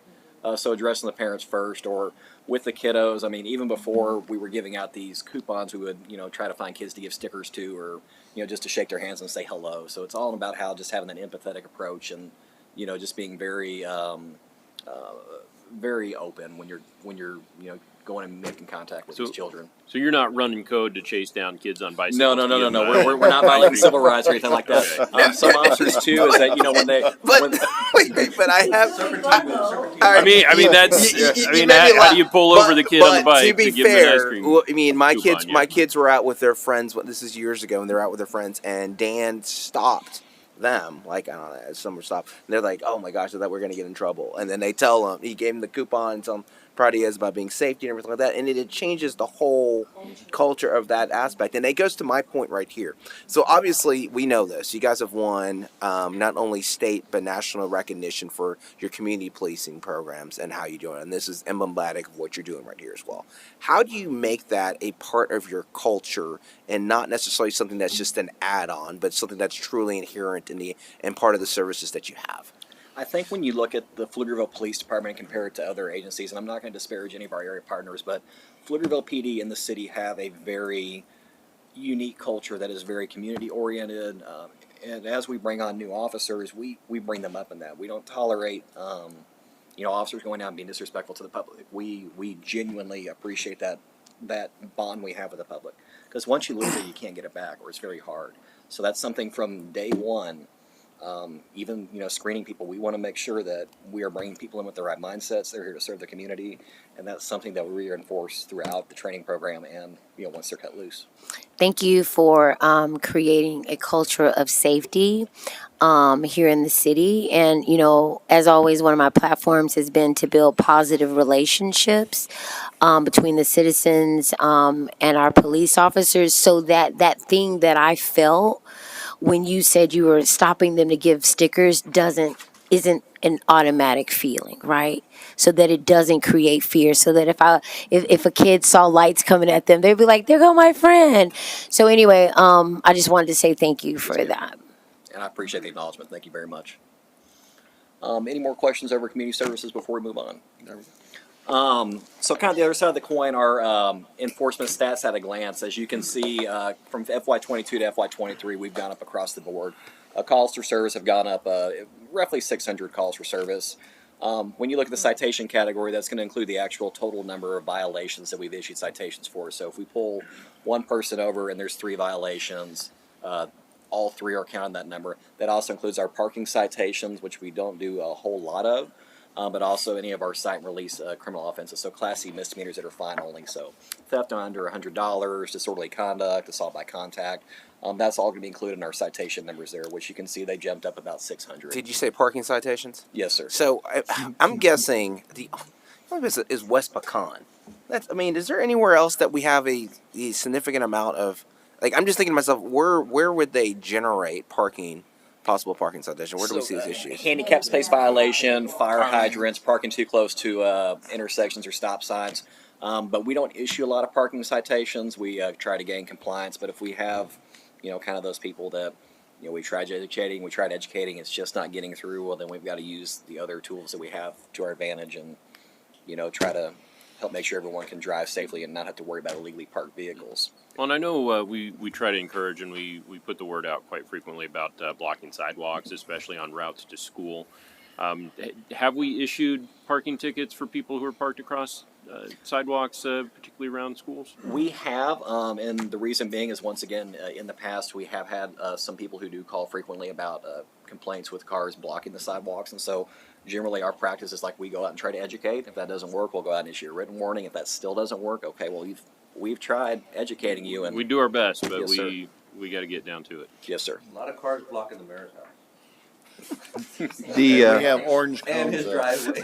So addressing the parents first, or with the kiddos. I mean, even before we were giving out these coupons, we would, try to find kids to give stickers to, or, just to shake their hands and say hello. So it's all about how just having an empathetic approach and, just being very, very open when you're, going and making contact with So- these children. So you're not running code to chase down kids on bicycles? No. to give them We're not violating civil rights or anything like that. Some officers too is that when they Wait, but I have. I mean that's. I mean, how do you pull over the kid on the bike to be give them an ice fair, cream? well, I mean, my coupon, kids, yeah. my kids were out with their friends. This is years ago, and they're out with their friends, and Dan stopped them. Like, I don't know, some were stopped. And they're like, "Oh my gosh, I thought we were gonna get in trouble." And then they tell him, he gave him the coupon, and tell him proud he is about being safety and everything like that. And it changes the whole culture of that aspect. And it goes to my point right here. So obviously, we know this. You guys have won not only state but national recognition for your community policing programs and how you do it. And this is emblematic of what you're doing right here as well. How do you make that a part of your culture and not necessarily something that's just an add-on, but something that's truly inherent in part of the services that you have? I think when you look at the Pflugerville Police Department and compare it to other agencies, and I'm not going to disparage any of our area partners, but Pflugerville PD and the city have a very unique culture that is very community oriented. And as we bring on new officers, we bring them up in that. We don't tolerate, officers going out and being disrespectful to the public. We genuinely appreciate that bond we have with the public. Because once you lose it, you can't get it back, or it's very hard. So that's something from day one. Even screening people, we want to make sure that we are bringing people in with the right mindsets. They're here to serve the community, and that's something that we reinforce throughout the training program and once they're cut loose. Thank you for creating a culture of safety here in the city. And, as always, one of my platforms has been to build positive relationships between the citizens and our police officers, so that thing that I felt when you said you were stopping them to give stickers isn't an automatic feeling, right? So that it doesn't create fear. So that if a kid saw lights coming at them, they'd be like, "There go my friend." So anyway, I just wanted to say thank you for that. And I appreciate the acknowledgement. Thank you very much. Any more questions over community services before we move on? So kind of the other side of the coin, our enforcement stats at a glance. As you can see, from FY22 to FY23, we've gone up across the board. Calls for service have gone up roughly 600 calls for service. When you look at the citation category, that's going to include the actual total number of violations that we've issued citations for. So if we pull one person over and there's 3 violations, all 3 are counted in that number. That also includes our parking citations, which we don't do a whole lot of. but also any of our cite and release criminal offenses. So Class C misdemeanors that are fine only. So theft under $100, disorderly conduct, assault by contact. That's all going to be included in our citation numbers there, which you can see they jumped up about 600. Did you say parking citations? Yes, sir. So I'm guessing the is West Pecan. That's. I mean, is there anywhere else that we have a significant amount of? Like, I'm just thinking to myself, where would they generate possible parking citation? Where do we see these issues? Handicap space violation, fire hydrants, parking too close to intersections or stop signs. But we don't issue a lot of parking citations. We try to gain compliance. But if we have, kind of those people that, we tried educating, it's just not getting through, well, then we've got to use the other tools that we have to our advantage and, try to help make sure everyone can drive safely and not have to worry about illegally parked vehicles. Well, and I know we try to encourage and we put the word out quite frequently about blocking sidewalks, especially on routes to school. Have we issued parking tickets for people who are parked across sidewalks, particularly around schools? We have, and the reason being is, once again, in the past we have had some people who do call frequently about complaints with cars blocking the sidewalks, and so generally our practice is like we go out and try to educate. If that doesn't work, we'll go out and issue a written warning. If that still doesn't work, okay, well we've tried educating you, and We do our best, but Yes, sir. we got to get down to it. yes, sir. A lot of cars blocking the mayor's house We have orange and cones his there. driveway.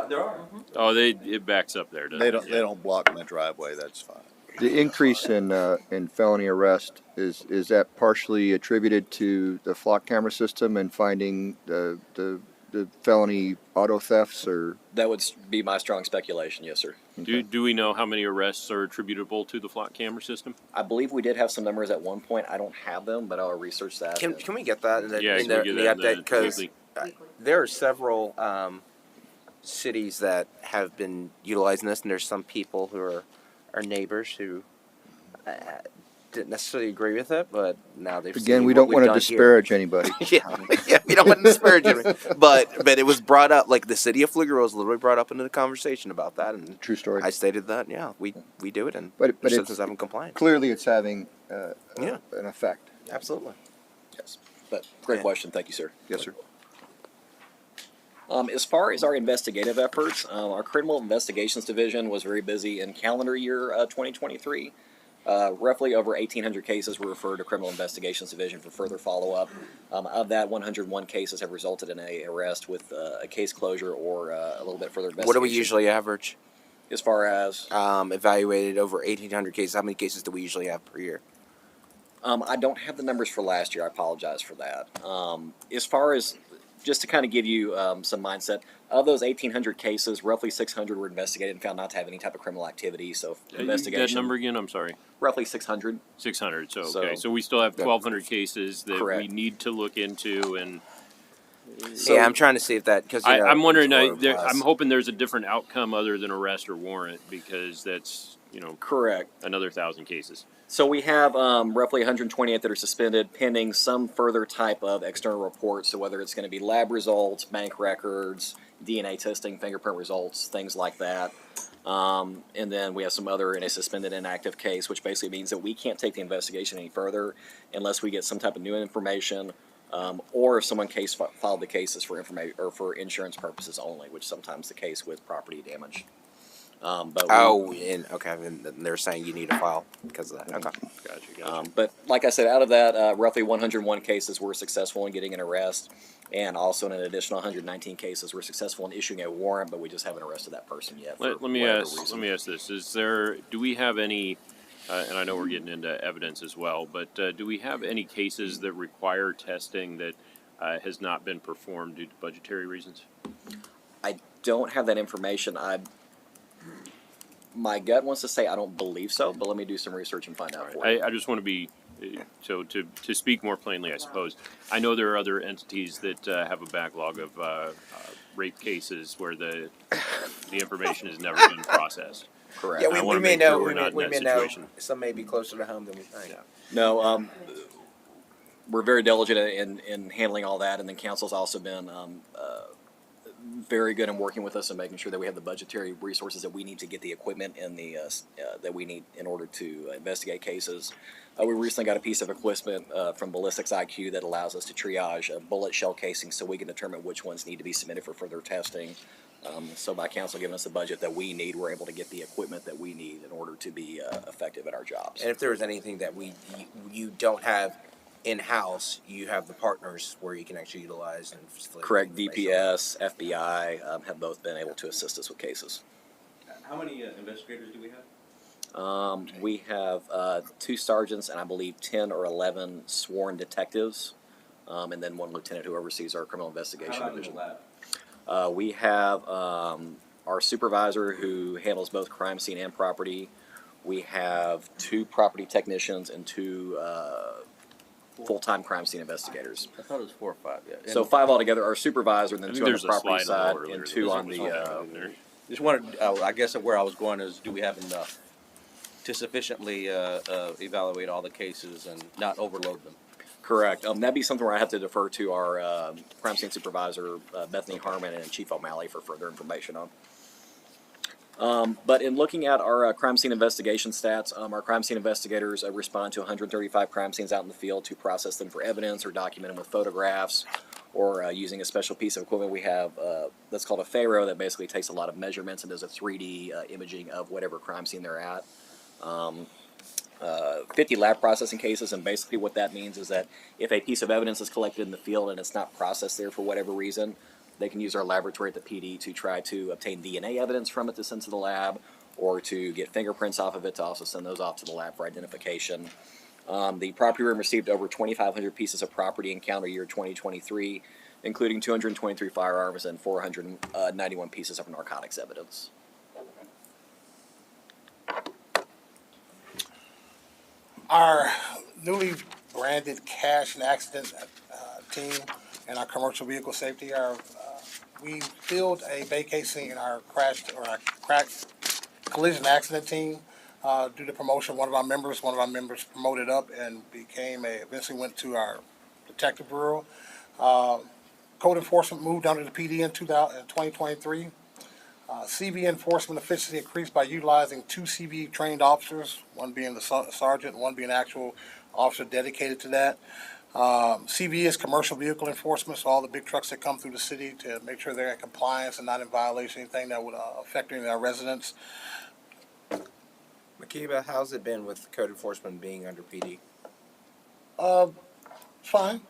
There are. Oh, it backs up there. Doesn't They it? don't, Yeah. they don't block my driveway, that's fine. The increase in felony arrest, is that partially attributed to the flock camera system and finding the felony auto thefts, or? That would be my strong speculation, yes, sir. Do we know how many arrests are attributable to the flock camera system? I believe we did have some numbers at one point. I don't have them, but I'll research that. Can we get that in the, Yeah, in can the, we in get the that in update? the Because weekly? there are several cities that have been utilizing this, and there's some people who are neighbors who didn't necessarily agree with it, but now they've Again, seen we what don't we've want to done here. disparage anybody. yeah, we don't want to disparage it, but it was brought up. Like the city of Pfluger was literally brought up into the conversation about that, and True story. I stated that we do it, and But their it's- citizens haven't compliant. Clearly, it's having Yeah. an effect. Absolutely. Yes, but great Yeah. question. Thank you, sir. Yes, sir. As far as our investigative efforts, our criminal investigations division was very busy in calendar year 2023. Roughly over 1,800 cases were referred to criminal investigations division for further follow-up. Of that, 101 cases have resulted in a arrest with a case closure or a little bit further investigation. What do we usually average? As far as Evaluated over 1,800 cases. How many cases do we usually have per year? I don't have the numbers for last year. I apologize for that. As far as, just to kind of give you some mindset, of those 1,800 cases, roughly 600 were investigated and found not to have any type of criminal activity. So investigation. That number again? I'm sorry. Roughly 600. 600. So So- okay. So we still have 1,200 cases that Correct. we need to look into, and Yeah, I'm trying to see if that because I'm wondering. it's more or less. I'm hoping there's a different outcome other than arrest or warrant, because that's Correct. another 1,000 cases. So we have roughly 128 that are suspended pending some further type of external reports. So whether it's going to be lab results, bank records, DNA testing, fingerprint results, things like that. And then we have some other in a suspended inactive case, which basically means that we can't take the investigation any further unless we get some type of new information, or if someone filed the cases for information or for insurance purposes only, which is sometimes the case with property damage. But and they're saying you need to file because of that. Okay. Gotcha. but like I said, out of that, roughly 101 cases were successful in getting an arrest, and also in an additional 119 cases were successful in issuing a warrant, but we just haven't arrested that person yet. Let me ask this: do we have any? And I know we're getting into evidence as well, but do we have any cases that require testing that has not been performed due to budgetary reasons? I don't have that information. My gut wants to say I don't believe so, but let me do some research and find out for you. I just want to be so to speak more plainly, I suppose. I know there are other entities that have a backlog of rape cases where the information has never been processed. Correct. Yeah, I we wanna may make sure know. we're We not may, in we that may know. situation. Some may be closer to home than we think. No, we're very diligent in handling all that, and then council's also been very good in working with us and making sure that we have the budgetary resources that we need to get the equipment and that we need in order to investigate cases. We recently got a piece of equipment from Ballistics IQ that allows us to triage bullet shell casings so we can determine which ones need to be submitted for further testing. So by council giving us the budget that we need, we're able to get the equipment that we need in order to be effective at our jobs. And if there is anything that you don't have in-house, you have the partners where you can actually utilize and facilitate Correct. information. DPS, FBI have both been able to assist us with cases. How many investigators do we have? We have 2 sergeants and I believe 10 or 11 sworn detectives, and then 1 lieutenant who oversees our criminal investigation division. We have our supervisor who handles both crime scene and property. We have 2 property technicians and 2 full-time crime scene investigators. I thought it was 4 or 5. Yeah. So 5 altogether. Our supervisor, and then I 2 think on there's the a property slide side, earlier and that 2 was on the. in there. Just wanted. I guess where I was going is, do we have enough to sufficiently evaluate all the cases and not overload them? Correct. That'd be something where I have to defer to our crime scene supervisor, Bethany Harmon, and Chief O'Malley for further information on. But in looking at our crime scene investigation stats, our crime scene investigators respond to 135 crime scenes out in the field to process them for evidence or document them with photographs or using a special piece of equipment we have that's called a Pharaoh that basically takes a lot of measurements and does a 3D imaging of whatever crime scene they're at. 50 lab processing cases, and basically what that means is that if a piece of evidence is collected in the field and it's not processed there for whatever reason, they can use our laboratory at the PD to try to obtain DNA evidence from it to send to the lab, or to get fingerprints off of it to also send those off to the lab for identification. The property room received over 2,500 pieces of property in calendar year 2023, including 223 firearms and 491 pieces of narcotics evidence. Our newly branded cash and accident team and our commercial vehicle safety we filled a vacancy in our crash collision accident team due to promotion. One of our members promoted up and eventually went to our detective bureau. Code enforcement moved under the PD in 2023. CV enforcement efficiency increased by utilizing 2 CV trained officers, one being the sergeant, one being an actual officer dedicated to that. CV is commercial vehicle enforcement, so all the big trucks that come through the city to make sure they're in compliance and not in violation of anything that would affect any of our residents. Makiba, how's it been with code enforcement being under PD? Fine.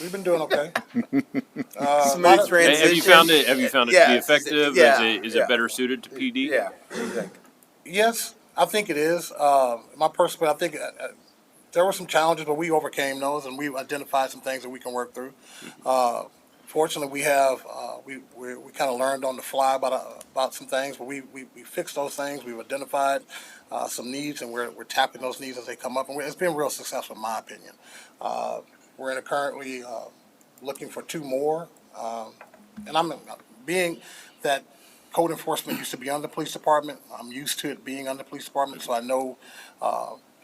We've been doing okay. Smooth transition. Have you found it to be effective? Is it better suited to PD? Yeah. What do you think? Yes, I think it is. My personal, I think there were some challenges, but we overcame those, and we identified some things that we can work through. Fortunately, we have we kind of learned on the fly about some things, but we fixed those things. We've identified some needs, and we're tapping those needs as they come up, and it's been real successful, in my opinion. We're currently looking for 2 more, and I'm being that code enforcement used to be under the police department. I'm used to it being under the police department, so I know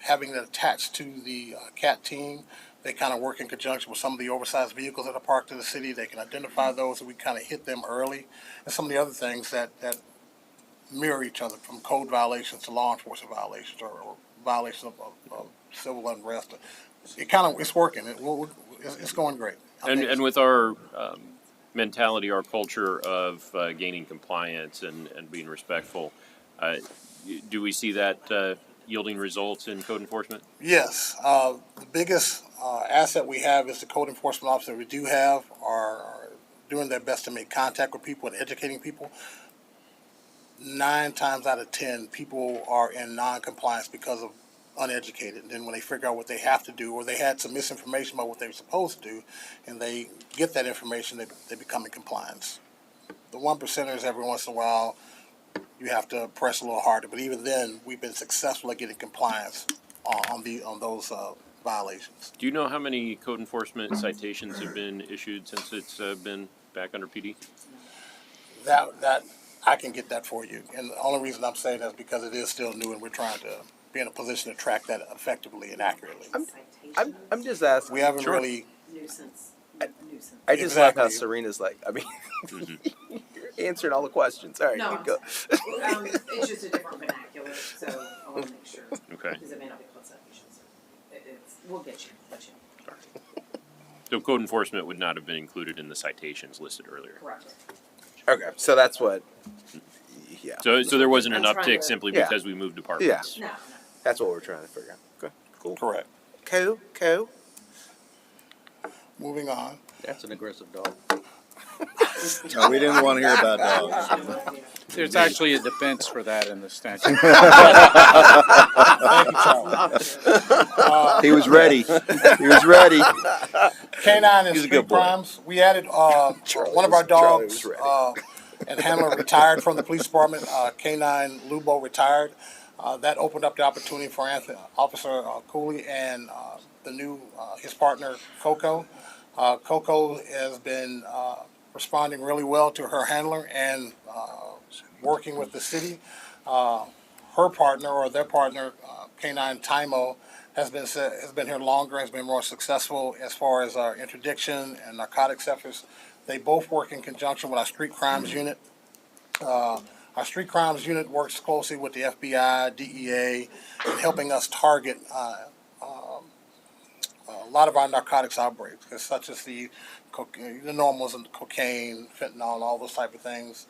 having it attached to the CAT team, they kind of work in conjunction with some of the oversized vehicles that are parked in the city. They can identify those, and we kind of hit them early, and some of the other things that mirror each other, from code violations to law enforcement violations or violations of civil unrest. It's working. It's going great. And with our mentality, our culture of gaining compliance and being respectful, do we see that yielding results in code enforcement? Yes. The biggest asset we have is the code enforcement officer we do have are doing their best to make contact with people and educating people. 9 times out of 10, people are in non-compliance because of uneducated. And then when they figure out what they have to do, or they had some misinformation about what they were supposed to do, and they get that information, they become in compliance. The 1%ers, every once in a while, you have to press a little harder. But even then, we've been successful at getting compliance on those violations. Do you know how many code enforcement citations have been issued since it's been back under PD? That I can get that for you. And the only reason I'm saying that is because it is still new, and we're trying to be in a position to track that effectively and accurately. I'm just asking. We haven't really. I just like how Exactly. Serena's like, I mean, you're answering all the questions. All right, No, you go. it's just a different vernacular, so I want to make sure. Okay. Because it may not be close citation, so we'll get you. So code enforcement would not have been included in the citations listed earlier. Correct. Okay, so that's what. Yeah, So there wasn't an I'm trying uptick to- simply Yeah. because we moved departments. No. that's what we're trying to figure out. Okay, cool. Correct. Cool. Moving on. That's an aggressive dog. No, we didn't want to hear about dogs. There's actually a defense for that in the statute. Thank you, Charlie. He was ready. He was ready. Canine and He's a street good boy. crimes. We added one of our Charlie was dogs ready. and handler retired from the police department. Canine Lubo retired. That opened up the opportunity for Officer Cooley and the new his partner Coco. Coco has been responding really well to her handler and working with the city. Her partner or their partner, Canine Timo, has been here longer, has been more successful as far as our interdiction and narcotics efforts. They both work in conjunction with our street crimes unit. Our street crimes unit works closely with the FBI, DEA, in helping us target a lot of our narcotics outbreaks, such as the normals and cocaine, fentanyl, all those type of things.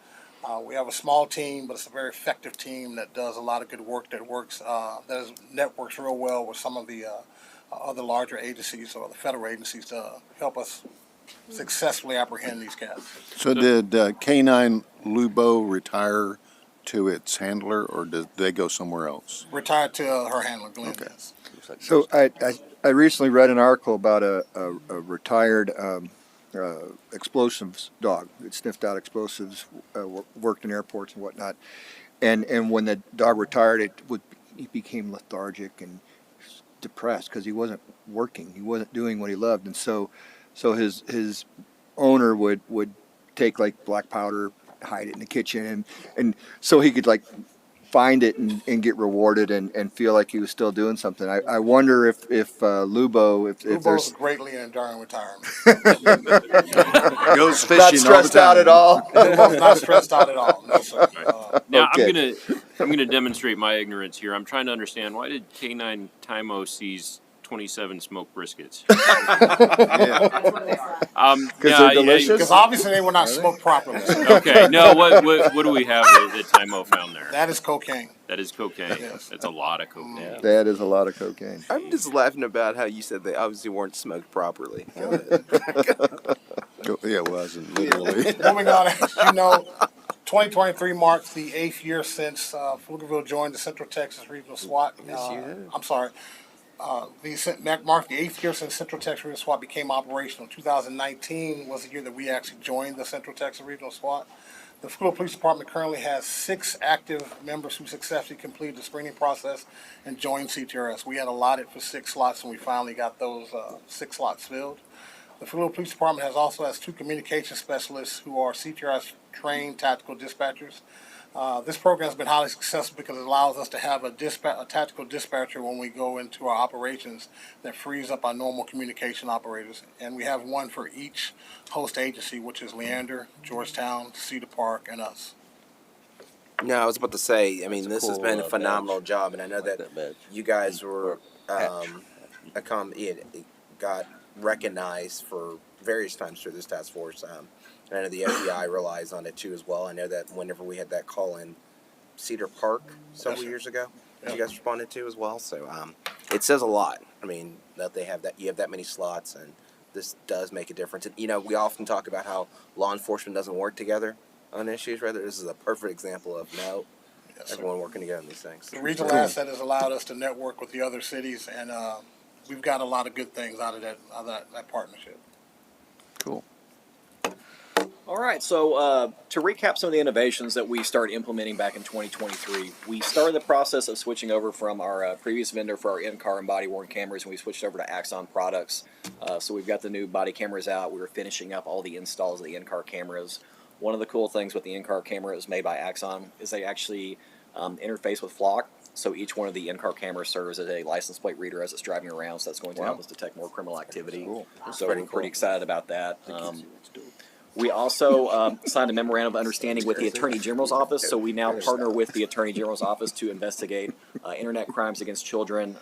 We have a small team, but it's a very effective team that does a lot of good work. That networks real well with some of the other larger agencies or the federal agencies to help us successfully apprehend these cats. So did K9 Lubo retire to its handler, or did they go somewhere else? Retired to her handler, Glenn. Okay. Yes. So I recently read an article about a retired explosives dog that sniffed out explosives, worked in airports and whatnot. And when the dog retired, he became lethargic and depressed because he wasn't working. He wasn't doing what he loved. And so his owner would take like black powder, hide it in the kitchen, and so he could like find it and get rewarded and feel like he was still doing something. I wonder if Lubo, if Lubo's there's greatly enduring retirement. Goes fishing not stressed out at all. Lubo's not stressed out at all. No, sir. Now Okay. I'm gonna demonstrate my ignorance here. I'm trying to understand, why did K9 Timo seize 27 smoked briskets? Yeah. That's what they are. Because they're delicious? Because obviously they were not smoked properly. Okay, no. What do we have that Timo found there? That is cocaine. That is cocaine. Yes. That's a lot of cocaine. That is a lot of cocaine. I'm just laughing about how you said they obviously weren't smoked properly. Go ahead. Yeah, it wasn't literally. Moving on, as you know, 2023 marks the 8th year since Pflugerville joined the Central Texas Regional SWAT. Yes, you have. I'm sorry. That marked the 8th year since Central Texas Regional SWAT became operational. 2019 was the year that we actually joined the Central Texas Regional SWAT. The Pflugerville Police Department currently has 6 active members who successfully completed the screening process and joined CTRS. We had allotted for 6 slots, and we finally got those 6 slots filled. The Pflugerville Police Department also has 2 communication specialists who are CTRS trained tactical dispatchers. This program has been highly successful because it allows us to have a tactical dispatcher when we go into our operations that frees up our normal communication operators. And we have one for each host agency, which is Leander, Georgetown, Cedar Park, and us. No, I was about to say, I mean, It's a this has cool, been a badge. phenomenal job, and I know Like that that badge. you guys were it got recognized for various times through this task force. And I know the FBI relies on it too as well. I know that whenever we had that call in Cedar Park several years ago, you guys responded to as well. So it says a lot. I mean, that they have that, you have that many slots, and this does make a difference. And, you know, we often talk about how law enforcement doesn't work together on issues. Rather, this is a perfect example of everyone working together on these things. The regional asset has allowed us to network with the other cities, and we've got a lot of good things out of that partnership. Cool. All right, so to recap some of the innovations that we started implementing back in 2023, we started the process of switching over from our previous vendor for our in-car and body-worn cameras, and we switched over to Axon products. So we've got the new body cameras out. We were finishing up all the installs of the in-car cameras. One of the cool things with the in-car cameras made by Axon is they actually interface with Flock. So each one of the in-car cameras serves as a license plate reader as it's driving around. So that's going to help us detect more criminal activity. Cool. So pretty we're cool. pretty excited about that. We also signed a memorandum of understanding with the Attorney General's office. So we now partner with the Attorney General's office to investigate internet crimes against children,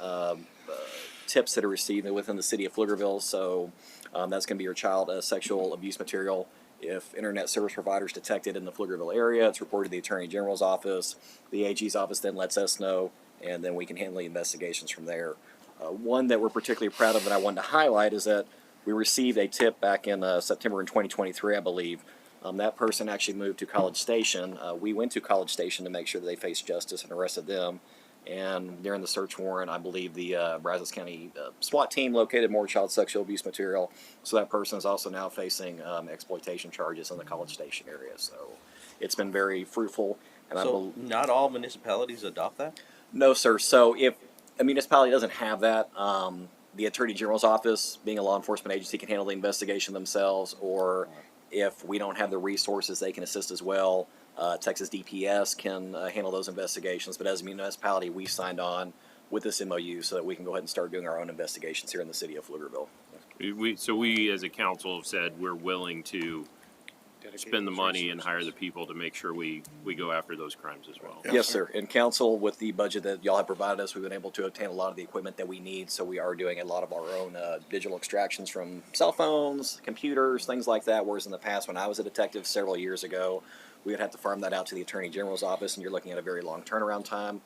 tips that are received within the city of Pflugerville. So that's going to be your child sexual abuse material. If internet service providers detect it in the Pflugerville area, it's reported to the Attorney General's office. The AG's office then lets us know, and then we can handle the investigations from there. One that we're particularly proud of that I wanted to highlight is that we received a tip back in September in 2023, I believe. That person actually moved to College Station. We went to College Station to make sure that they faced justice and arrested them. And during the search warrant, I believe the Brazos County SWAT team located more child sexual abuse material. So that person is also now facing exploitation charges in the College Station area. So it's been very fruitful. And So not all municipalities adopt that? no, sir. So if a municipality doesn't have that, the Attorney General's office, being a law enforcement agency, can handle the investigation themselves, or if we don't have the resources, they can assist as well. Texas DPS can handle those investigations, but as a municipality, we signed on with this MOU so that we can go ahead and start doing our own investigations here in the city of Pflugerville. We as a council have said we're willing to spend the money and hire the people to make sure we go after those crimes as well. Yes, sir. And council, with the budget that y'all have provided us, we've been able to obtain a lot of the equipment that we need. So we are doing a lot of our own digital extractions from cell phones, computers, things like that. Whereas in the past, when I was a detective several years ago, we would have to farm that out to the Attorney General's office, and you're looking at a very long turnaround time.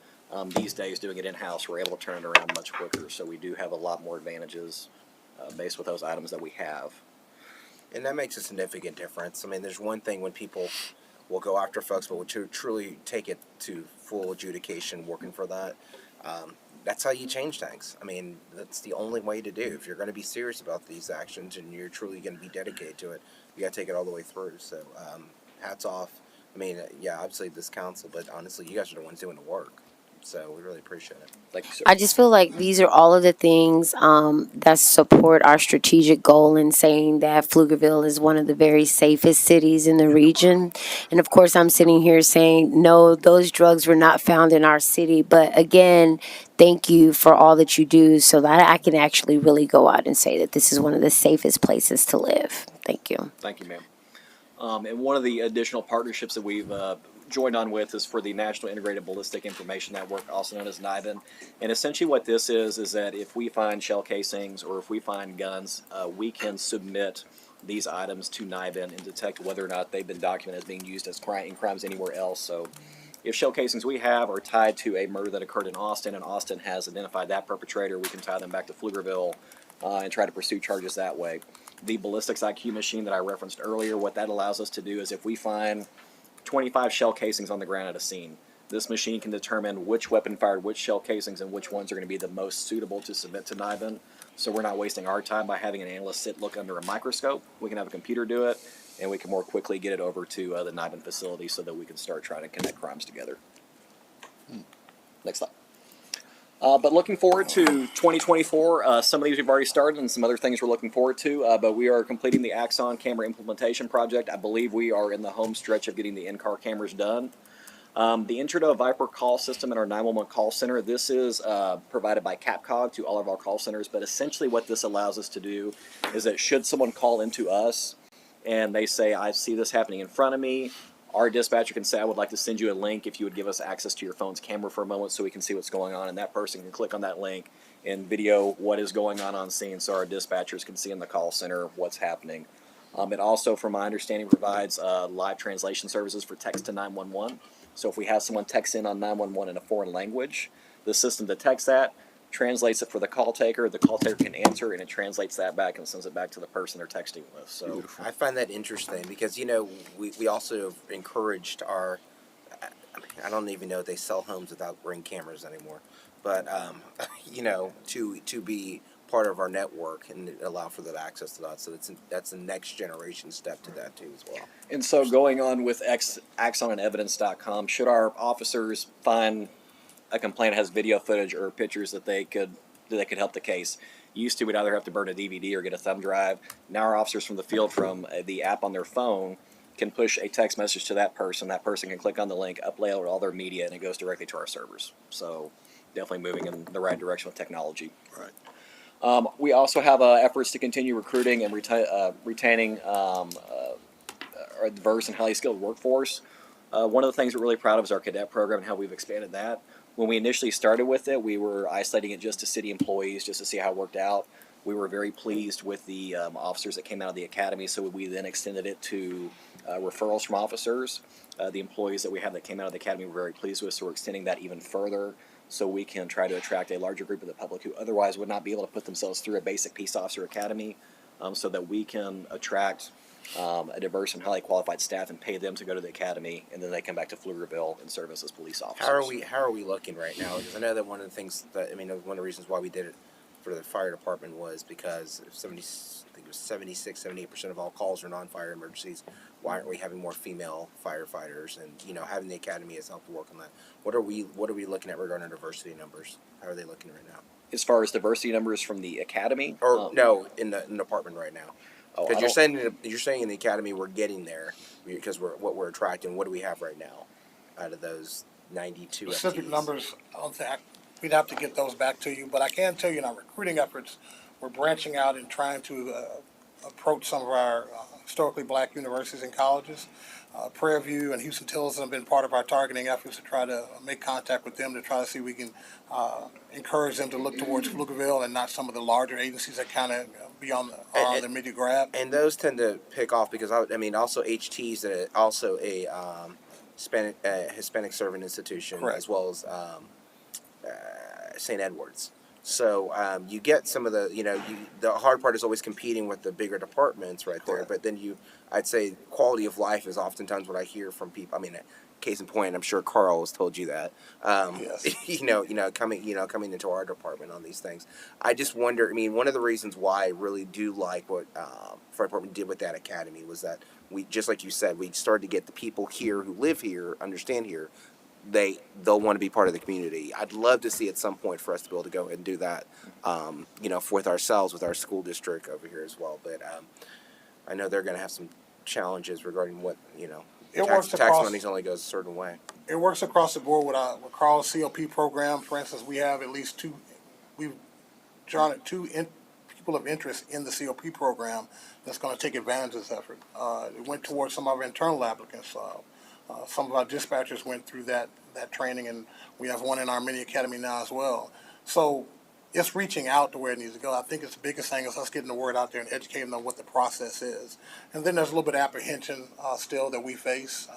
These days, doing it in-house, we're able to turn it around much quicker. So we do have a lot more advantages based with those items that we have. And that makes a significant difference. I mean, there's one thing when people will go after folks, but to truly take it to full adjudication, working for that, that's how you change things. I mean, that's the only way to do. If you're going to be serious about these actions and you're truly going to be dedicated to it, you got to take it all the way through. So, hats off. I mean, yeah, obviously this council, but honestly, you guys are the ones doing the work. So we really appreciate it. Thank you, sir. I just feel like these are all of the things that support our strategic goal in saying that Pflugerville is one of the very safest cities in the region. And of course, I'm sitting here saying, no, those drugs were not found in our city. But again, thank you for all that you do so that I can actually really go out and say that this is one of the safest places to live. Thank you. Thank you, ma'am. And one of the additional partnerships that we've joined on with is for the National Integrated Ballistic Information Network, also known as NIBIN. And essentially what this is that if we find shell casings or if we find guns, we can submit these items to NIBIN and detect whether or not they've been documented as being used as in crimes anywhere else. So if shell casings we have are tied to a murder that occurred in Austin and Austin has identified that perpetrator, we can tie them back to Pflugerville and try to pursue charges that way. The ballistics IQ machine that I referenced earlier, what that allows us to do is if we find 25 shell casings on the ground at a scene, this machine can determine which weapon fired which shell casings and which ones are going to be the most suitable to submit to NIBIN. So we're not wasting our time by having an analyst look under a microscope. We can have a computer do it, and we can more quickly get it over to the NIBIN facility so that we can start trying to connect crimes together. Next slide. But looking forward to 2024, some of these we've already started and some other things we're looking forward to, but we are completing the Axon camera implementation project. I believe we are in the home stretch of getting the in-car cameras done. The intro to a Viper call system in our 911 call center, this is provided by Capcog to all of our call centers, but essentially what this allows us to do is that should someone call into us and they say, I see this happening in front of me, our dispatcher can say, I would like to send you a link if you would give us access to your phone's camera for a moment so we can see what's going on. And that person can click on that link and video what is going on scene so our dispatchers can see in the call center what's happening. It also, from my understanding, provides live translation services for text to 911. So if we have someone text in on 911 in a foreign language, the system detects that, translates it for the call taker can answer, and it translates that back and sends it back to the person they're texting with. So I find that interesting because, you know, we also encouraged our, I don't even know if they sell homes without Ring cameras anymore, but, you know, to be part of our network and allow for that access to that. So that's the next generation step to that too as well. And so going on with axonevidence.com, should our officers find a complaint that has video footage or pictures that they could help the case. Used to, we'd either have to burn a DVD or get a thumb drive. Now our officers from the field, from the app on their phone, can push a text message to that person. That person can click on the link, upload all their media, and it goes directly to our servers. So definitely moving in the right direction with technology. Right. We also have efforts to continue recruiting and retaining a diverse and highly skilled workforce. One of the things we're really proud of is our cadet program and how we've expanded that. When we initially started with it, we were isolating it just to city employees, just to see how it worked out. We were very pleased with the officers that came out of the academy, so we then extended it to referrals from officers. The employees that we have that came out of the academy we're very pleased with, so we're extending that even further so we can try to attract a larger group of the public who otherwise would not be able to put themselves through a basic peace officer academy, so that we can attract a diverse and highly qualified staff and pay them to go to the academy, and then they come back to Pflugerville and serve as police officers. How are we looking right now? Because I know that one of the things that, I mean, one of the reasons why we did it for the fire department was because I think it was 76, 78% of all calls are non-fire emergencies. Why aren't we having more female firefighters? And, you know, having the academy has helped work on that. What are we looking at regarding diversity numbers? How are they looking right now? As far as diversity numbers from the academy? Or no, in the department right now. Oh, Because you're saying in the academy we're getting there because we're attracting. What do we have right now out of those 92 Specific FTEs? numbers, I don't think we'd have to get those back to you, but I can tell you in our recruiting efforts, we're branching out and trying to approach some of our historically black universities and colleges. Prairie View and Houston Tilson have been part of our targeting efforts to try to make contact with them to try to see if we can encourage them to look towards Pflugerville and not some of the larger agencies that kind of be on the immediate grab. And those tend to pick off because I mean also HT's also a Hispanic serving institution. Correct. As well as St. Edward's. So you get some of the the hard part is always competing with the bigger departments right there. Correct. But then I'd say quality of life is oftentimes what I hear from people. I mean, case in point, I'm sure Carl has told you that. Yes. Coming into our department on these things. I just wonder. I mean, one of the reasons why I really do like what fire department did with that academy was that we, just like you said, we started to get the people here who live here, understand here. They'll want to be part of the community. I'd love to see at some point for us to be able to go ahead and do that, with ourselves, with our school district over here as well. But I know they're going to have some challenges regarding what, tax money only goes a certain way. It works across the board with Carl's COP program. For instance, we have at least we've drawn two people of interest in the COP program that's going to take advantage of this effort. It went towards some of our internal applicants. Some of our dispatchers went through that training, and we have one in our mini academy now as well. So it's reaching out to where it needs to go. I think it's the biggest thing is us getting the word out there and educating them on what the process is. And then there's a little bit of apprehension still that we face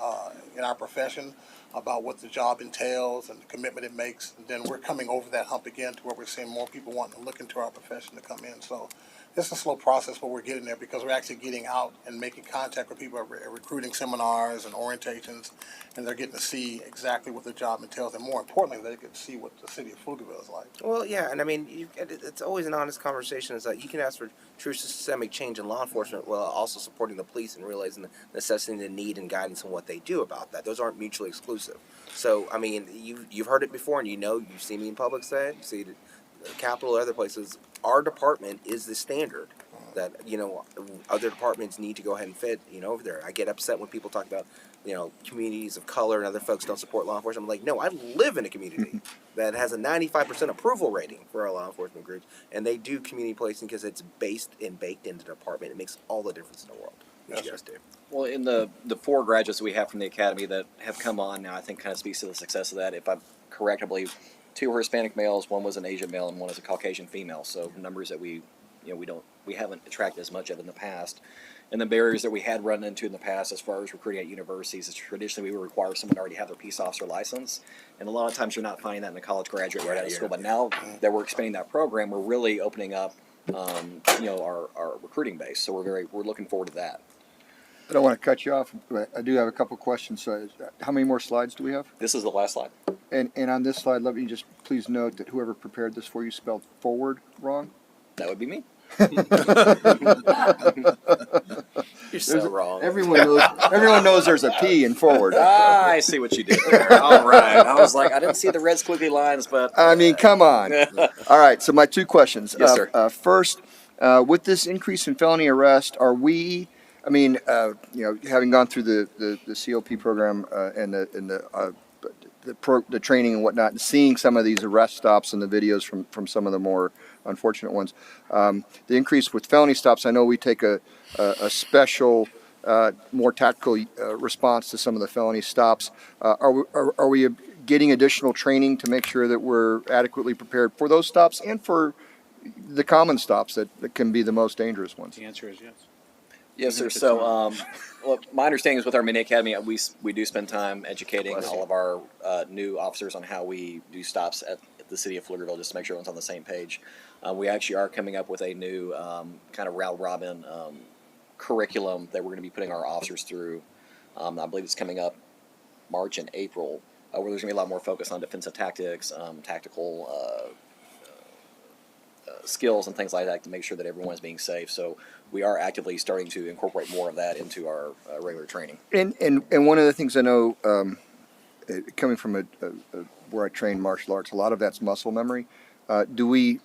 in our profession about what the job entails and the commitment it makes. And then we're coming over that hump again to where we're seeing more people wanting to look into our profession to come in. So it's a slow process, but we're getting there because we're actually getting out and making contact with people at recruiting seminars and orientations, and they're getting to see exactly what the job entails, and more importantly, they get to see what the city of Pflugerville is like. Well, yeah, and I mean, it's always an honest conversation. Is that you can ask for true systemic change in law enforcement while also supporting the police and realizing the necessity, the need, and guidance on what they do about that. Those aren't mutually exclusive. So, I mean, you've heard it before, and you've seen me in public say it. You see it at the Capitol, other places. Our department is the standard that other departments need to go ahead and fit over there. I get upset when people talk about communities of color and other folks don't support law enforcement. I'm like, no, I live in a community that has a 95% approval rating for our law enforcement groups, and they do community policing because it's based and baked into the department. It makes all the difference in the world. What you guys do. Well, in the 4 graduates we have from the academy that have come on now, I think kind of speaks to the success of that. If I'm correct, I believe 2 were Hispanic males, 1 was an Asian male, and 1 is a Caucasian female. So numbers that we haven't attracted as much of in the past. And the barriers that we had run into in the past as far as recruiting at universities is traditionally we would require someone to already have their peace officer license. And a lot of times you're not finding that in a college graduate right out of school. But now that we're expanding that program, we're really opening up, our recruiting base. So we're looking forward to that. I don't want to cut you off, but I do have a couple questions. So how many more slides do we have? This is the last slide. And on this slide, let me just please note that whoever prepared this for you spelled forward wrong. That would be me. You're so wrong. Everyone knows there's a P in forward. I see what you did there. All right. I was like, I didn't see the red squiggly lines, but I mean, come on. All right, so my 2 questions. Yes, sir. First, with this increase in felony arrest, are we I mean, having gone through the COP program and the training and whatnot, and seeing some of these arrest stops and the videos from some of the more unfortunate ones, the increase with felony stops. I know we take a special, more tactical response to some of the felony stops. Are we getting additional training to make sure that we're adequately prepared for those stops and for the common stops that can be the most dangerous ones? The answer is yes. Yes, Even sir. if it's So, not. well, my understanding is with our mini academy, we do spend time educating Bless you. all of our new officers on how we do stops at the city of Pflugerville, just to make sure everyone's on the same page. We actually are coming up with a new kind of round robin curriculum that we're going to be putting our officers through. I believe it's coming up March and April, where there's going to be a lot more focus on defensive tactics, tactical skills and things like that to make sure that everyone's being safe. So we are actively starting to incorporate more of that into our regular training. And one of the things I know, coming from where I trained martial arts, a lot of that's muscle memory. Do we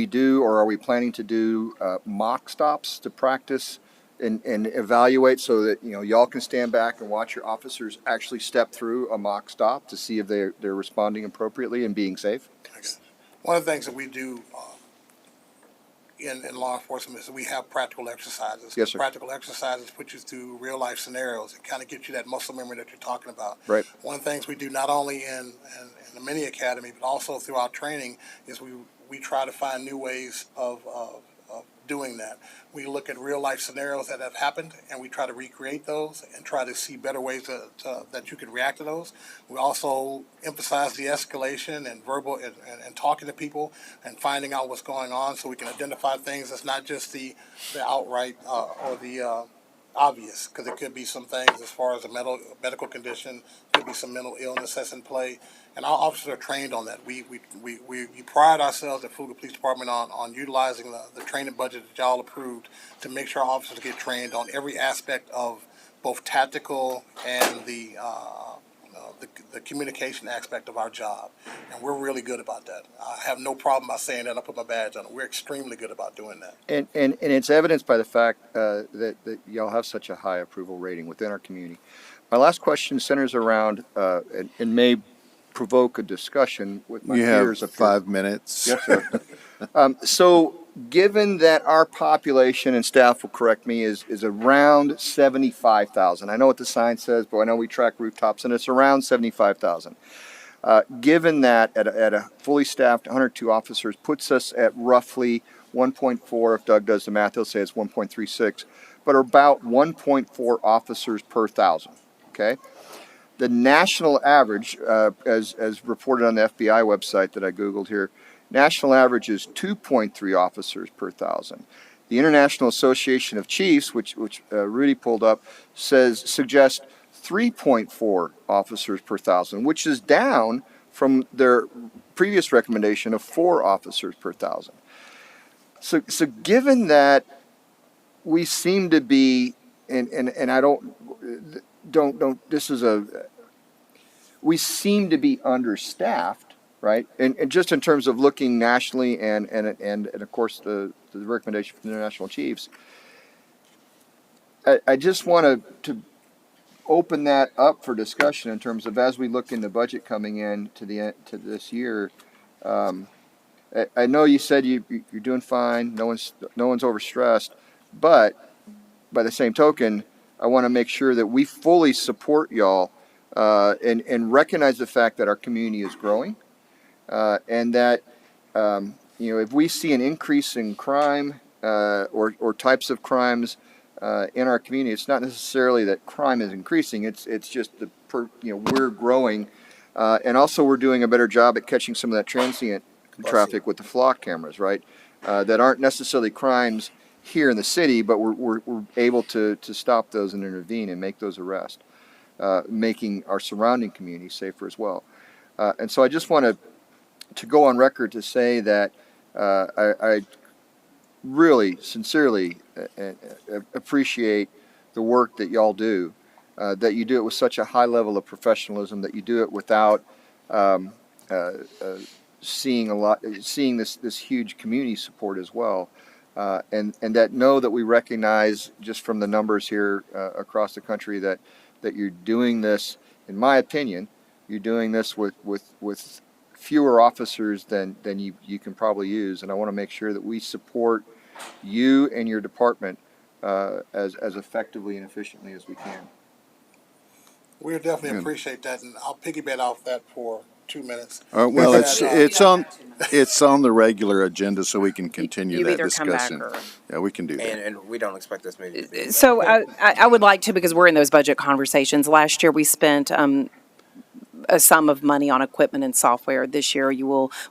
do or are we planning to do mock stops to practice and evaluate so that y'all can stand back and watch your officers actually step through a mock stop to see if they're responding appropriately and being safe? One of the things that we do in law enforcement is we have practical exercises. Yes, sir. Practical exercises put you through real life scenarios and kind of get you that muscle memory that you're talking about. Right. One of the things we do not only in the mini academy but also through our training is we try to find new ways of doing that. We look at real life scenarios that have happened and we try to recreate those and try to see better ways that you can react to those. We also emphasize the escalation and verbal and talking to people and finding out what's going on so we can identify things that's not just the outright or the obvious, because it could be some things as far as a medical condition, could be some mental illness that's in play, and our officers are trained on that. We pride ourselves at Pfluger Police Department on utilizing the training budget that y'all approved to make sure our officers get trained on every aspect of both tactical and the communication aspect of our job, and we're really good about that. I have no problem by saying that. I put my badge on it. We're extremely good about doing that. And it's evidenced by the fact that y'all have such a high approval rating within our community. My last question centers around and may provoke a discussion with my You have peers up here. 5 minutes. Yes, sir. So, given that our population, and staff will correct me, is around 75,000. I know what the sign says, but I know we track rooftops, and it's around 75,000. Given that at a fully staffed 102 officers puts us at roughly 1.4, if Doug does the math, he'll say it's 1.36, but about 1.4 officers per 1,000, okay? The national average, as reported on the FBI website that I Googled here, national average is 2.3 officers per 1,000. The International Association of Chiefs, which Rudy pulled up, suggests 3.4 officers per 1,000, which is down from their previous recommendation of 4 officers per 1,000. So given that we seem to be, and I don't, this is we seem to be understaffed, right? And just in terms of looking nationally and of course the recommendation from the International Chiefs, I just want to open that up for discussion in terms of as we look in the budget coming in to this year. I know you said you're doing fine. No one's overstressed, but by the same token, I want to make sure that we fully support y'all and recognize the fact that our community is growing, and that if we see an increase in crime or types of crimes in our community, it's not necessarily that crime is increasing. It's just we're growing, and also we're doing a better job at catching some of that transient traffic with the flock cameras, right? That aren't necessarily crimes here in the city, but we're able to stop those and intervene and make those arrests, making our surrounding community safer as well. And so I just want to go on record to say that I really sincerely appreciate the work that y'all do, that you do it with such a high level of professionalism, that you do it without seeing this huge community support as well. and that know that we recognize just from the numbers here across the country that you're doing this, in my opinion, you're doing this with fewer officers than you can probably use. And I want to make sure that we support you and your department as effectively and efficiently as we can. We definitely Good. appreciate that, and I'll piggyback off that for 2 minutes. Well, Is that, it's on the regular agenda, so we can continue You that either come back discussion. or. Yeah, we can do that. And we don't expect this meeting to be. So I would like to, because we're in those budget conversations. Last year, we spent a sum of money on equipment and software. This year,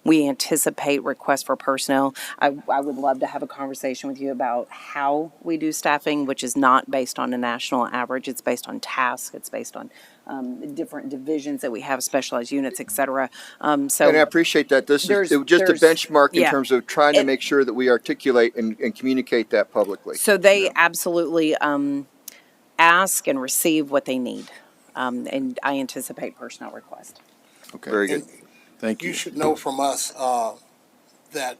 we anticipate requests for personnel. I would love to have a conversation with you about how we do staffing, which is not based on a national average. It's based on tasks. It's based on different divisions that we have, specialized units, et cetera. So And I appreciate that. This is there's- it was just a there's- benchmark in yeah. terms of trying to And- make sure that we articulate and communicate that publicly. So they absolutely ask and receive what they need. And I anticipate personnel requests. Okay. Very good. Thank you you. should know from us that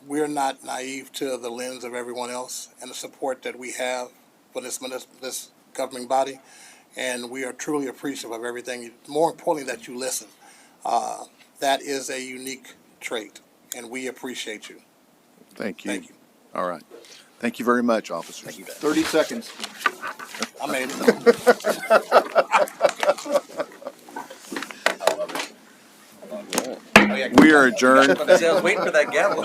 we're not naive to the lens of everyone else and the support that we have for this governing body. And we are truly appreciative of everything. More importantly, that you listen. That is a unique trait, and we appreciate you. Thank you. Thank you. All right. Thank you very much, officers. 30 seconds. I made it. We are adjourned. I was waiting for that gavel.